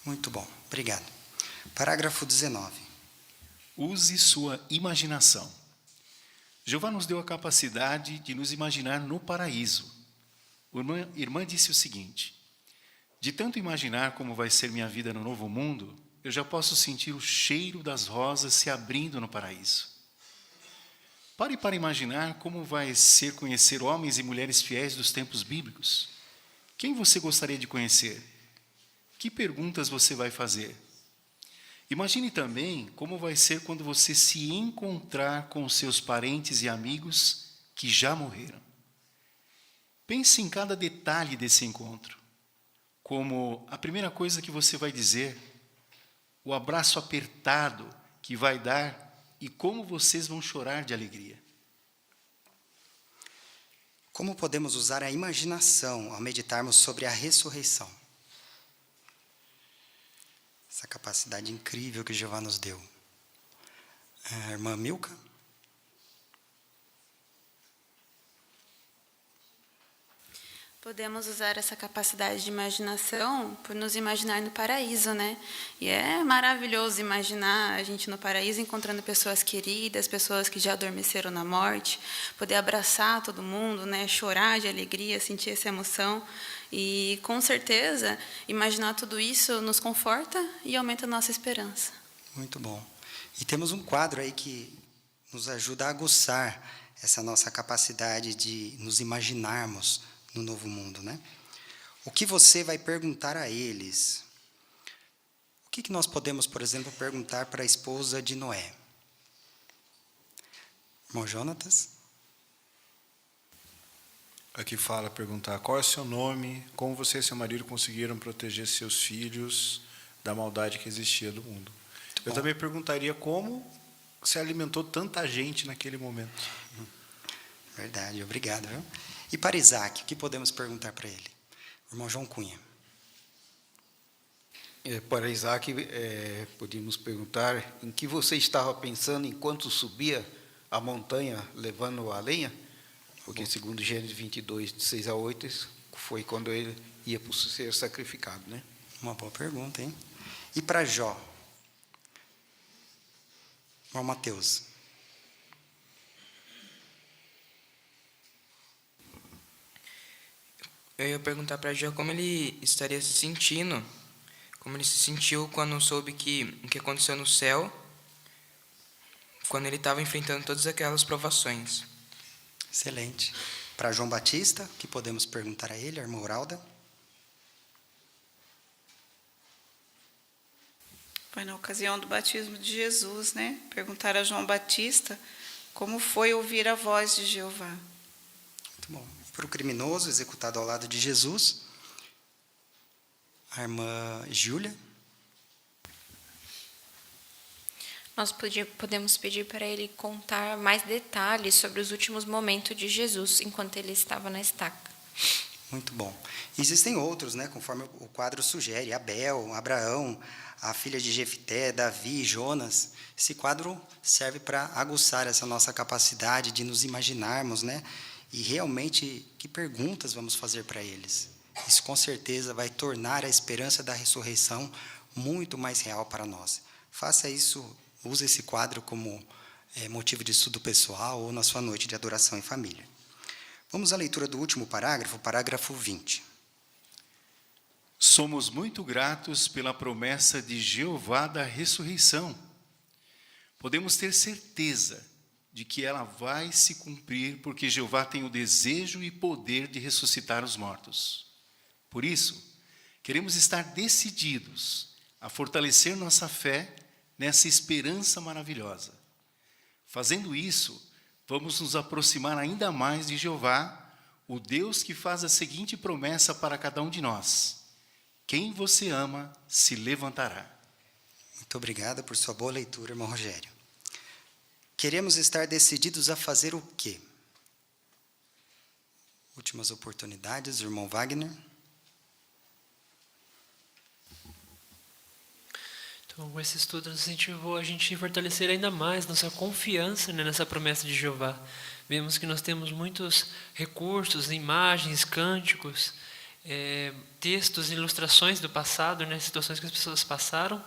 Muito bom, obrigado. Parágrafo 19. Use sua imaginação. Jeová nos deu a capacidade de nos imaginar no paraíso. A irmã disse o seguinte: de tanto imaginar como vai ser minha vida no novo mundo, eu já posso sentir o cheiro das rosas se abrindo no paraíso. Pare para imaginar como vai ser conhecer homens e mulheres fiéis dos tempos bíblicos. Quem você gostaria de conhecer? Que perguntas você vai fazer? Imagine também como vai ser quando você se encontrar com seus parentes e amigos que já morreram. Pense em cada detalhe desse encontro, como a primeira coisa que você vai dizer, o abraço apertado que vai dar e como vocês vão chorar de alegria. Como podemos usar a imaginação ao meditarmos sobre a ressurreição? Essa capacidade incrível que Jeová nos deu. A irmã Milka? Podemos usar essa capacidade de imaginação por nos imaginar no paraíso, né? E é maravilhoso imaginar a gente no paraíso encontrando pessoas queridas, pessoas que já adormeceram na morte, poder abraçar todo mundo, né? Chorar de alegria, sentir essa emoção. E, com certeza, imaginar tudo isso nos conforta e aumenta a nossa esperança. Muito bom. E temos um quadro aí que nos ajuda a aguçar essa nossa capacidade de nos imaginarmos no novo mundo, né? O que você vai perguntar a eles? O que nós podemos, por exemplo, perguntar para a esposa de Noé? Irmão Jonatas? Aqui fala, perguntar, qual é o seu nome, como você e seu marido conseguiram proteger seus filhos da maldade que existia do mundo. Eu também perguntaria como se alimentou tanta gente naquele momento. Verdade, obrigado. Viu? E para Isaac, o que podemos perguntar para ele? O irmão João Cunha. Para Isaac, podíamos perguntar em que você estava pensando enquanto subia a montanha levando a lenha? Porque, segundo Gênesis 22, de 6 a 8, foi quando ele ia ser sacrificado, né? Uma boa pergunta, hein? E para Jó? Irmão Mateus. Eu ia perguntar para Jó como ele estaria se sentindo, como ele se sentiu quando soube o que aconteceu no céu, quando ele estava enfrentando todas aquelas provações. Excelente. Para João Batista, o que podemos perguntar a ele, a irmã Uralda? Foi na ocasião do batismo de Jesus, né? Perguntar a João Batista como foi ouvir a voz de Jeová. Muito bom. Para o criminoso executado ao lado de Jesus, a irmã Júlia. Nós podemos pedir para ele contar mais detalhes sobre os últimos momentos de Jesus enquanto ele estava na estaca. Muito bom. Existem outros, né, conforme o quadro sugere, Abel, Abraão, a filha de Jefté, Davi, Jonas. Esse quadro serve para aguçar essa nossa capacidade de nos imaginarmos, né? E realmente, que perguntas vamos fazer para eles? Isso, com certeza, vai tornar a esperança da ressurreição muito mais real para nós. Faça isso, use esse quadro como motivo de estudo pessoal ou na sua noite de adoração em família. Vamos à leitura do último parágrafo, parágrafo 20. Somos muito gratos pela promessa de Jeová da ressurreição. Podemos ter certeza de que ela vai se cumprir, porque Jeová tem o desejo e poder de ressuscitar os mortos. Por isso, queremos estar decididos a fortalecer nossa fé nessa esperança maravilhosa. Fazendo isso, vamos nos aproximar ainda mais de Jeová, o Deus que faz a seguinte promessa para cada um de nós: quem você ama se levantará. Muito obrigado por sua boa leitura, irmão Rogério. Queremos estar decididos a fazer o quê? Últimas oportunidades, irmão Wagner. Então, esse estudo nos incentivou a gente fortalecer ainda mais nossa confiança, né, nessa promessa de Jeová. Vemos que nós temos muitos recursos, imagens, cânticos, textos, ilustrações do passado, né, situações que as pessoas passaram,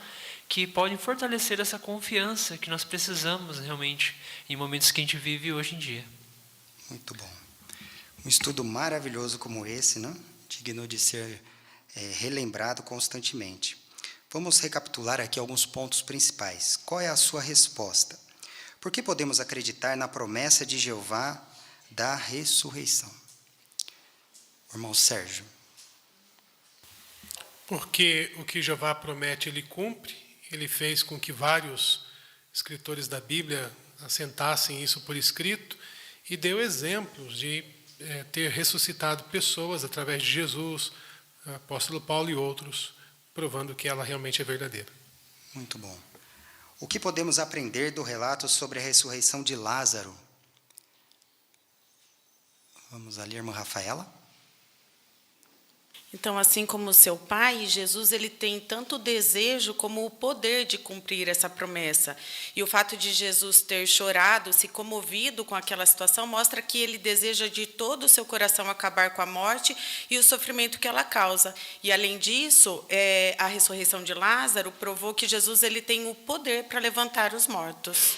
que podem fortalecer essa confiança que nós precisamos realmente em momentos que a gente vive hoje em dia. Muito bom. Um estudo maravilhoso como esse, né? Digno de ser relembrado constantemente. Vamos recapitular aqui alguns pontos principais. Qual é a sua resposta? Por que podemos acreditar na promessa de Jeová da ressurreição? Irmão Sérgio. Porque o que Jeová promete, ele cumpre. Ele fez com que vários escritores da Bíblia assentassem isso por escrito e deu exemplos de ter ressuscitado pessoas através de Jesus, apóstolo Paulo e outros, provando que ela realmente é verdadeira. Muito bom. O que podemos aprender do relato sobre a ressurreição de Lázaro? Vamos ali, irmã Rafaela. Então, assim como seu pai, Jesus ele tem tanto o desejo como o poder de cumprir essa promessa. E o fato de Jesus ter chorado, se comovido com aquela situação, mostra que ele deseja de todo o seu coração acabar com a morte e o sofrimento que ela causa. E, além disso, a ressurreição de Lázaro provou que Jesus ele tem o poder para levantar os mortos.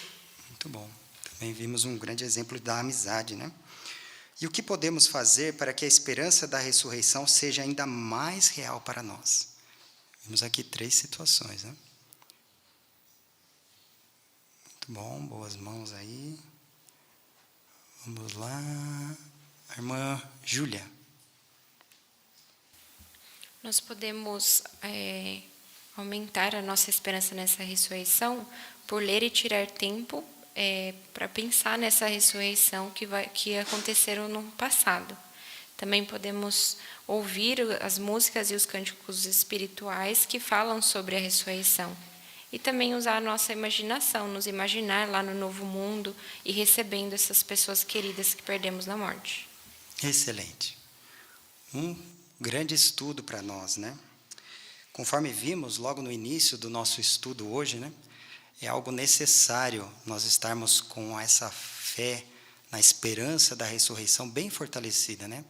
Muito bom. Também vimos um grande exemplo da amizade, né? E o que podemos fazer para que a esperança da ressurreição seja ainda mais real para nós? Vimos aqui 3 situações, né? Muito bom, boas mãos aí. Vamos lá. A irmã Júlia. Nós podemos aumentar a nossa esperança nessa ressurreição por ler e tirar tempo para pensar nessa ressurreição que aconteceram no passado. Também podemos ouvir as músicas e os cânticos espirituais que falam sobre a ressurreição. E também usar a nossa imaginação, nos imaginar lá no novo mundo e recebendo essas pessoas queridas que perdemos na morte. Excelente. Um grande estudo para nós, né? Conforme vimos logo no início do nosso estudo hoje, né? É algo necessário nós estarmos com essa fé na esperança da ressurreição bem fortalecida, né?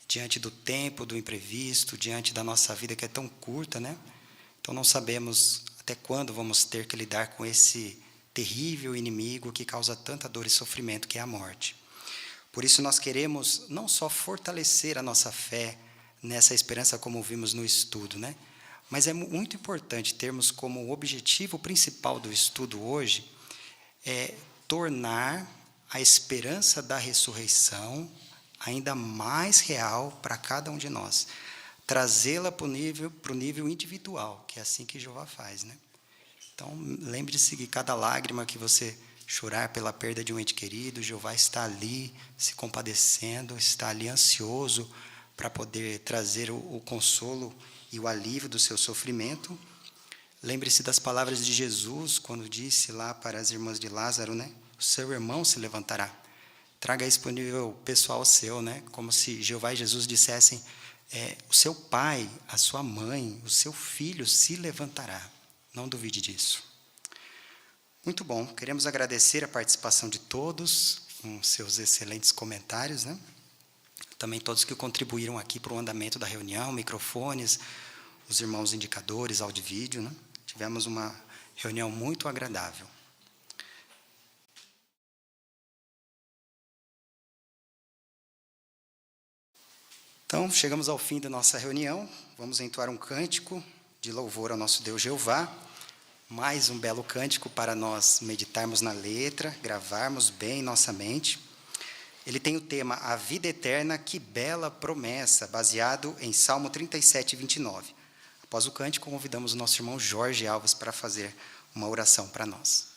Diante do tempo, do imprevisto, diante da nossa vida que é tão curta, né? Então não sabemos até quando vamos ter que lidar com esse terrível inimigo que causa tanta dor e sofrimento, que é a morte. Por isso nós queremos não só fortalecer a nossa fé nessa esperança como vimos no estudo, né? Mas é muito importante termos como objetivo principal do estudo hoje tornar a esperança da ressurreição ainda mais real para cada um de nós. Trazê-la para o nível individual, que é assim que Jeová faz, né? Então, lembre-se que cada lágrima que você chorar pela perda de um ente querido, Jeová está ali se compadecendo, está ali ansioso para poder trazer o consolo e o alívio do seu sofrimento. Lembre-se das palavras de Jesus, quando disse lá para as irmãs de Lázaro, né? O seu irmão se levantará. Traga isso para o nível pessoal seu, né? Como se Jeová e Jesus dissessem, o seu pai, a sua mãe, o seu filho se levantará. Não duvide disso. Muito bom. Queremos agradecer a participação de todos, com seus excelentes comentários, né? Também todos que contribuíram aqui para o andamento da reunião, microfones, os irmãos indicadores, áudio e vídeo, né? Tivemos uma reunião muito agradável. Então, chegamos ao fim da nossa reunião. Vamos entoar um cântico de louvor ao nosso Deus Jeová. Mais um belo cântico para nós meditarmos na letra, gravarmos bem em nossa mente. Ele tem o tema A Vida Eterna, que bela promessa, baseado em Salmo 37, 29. Após o cântico, convidamos o nosso irmão Jorge Alves para fazer uma oração para nós.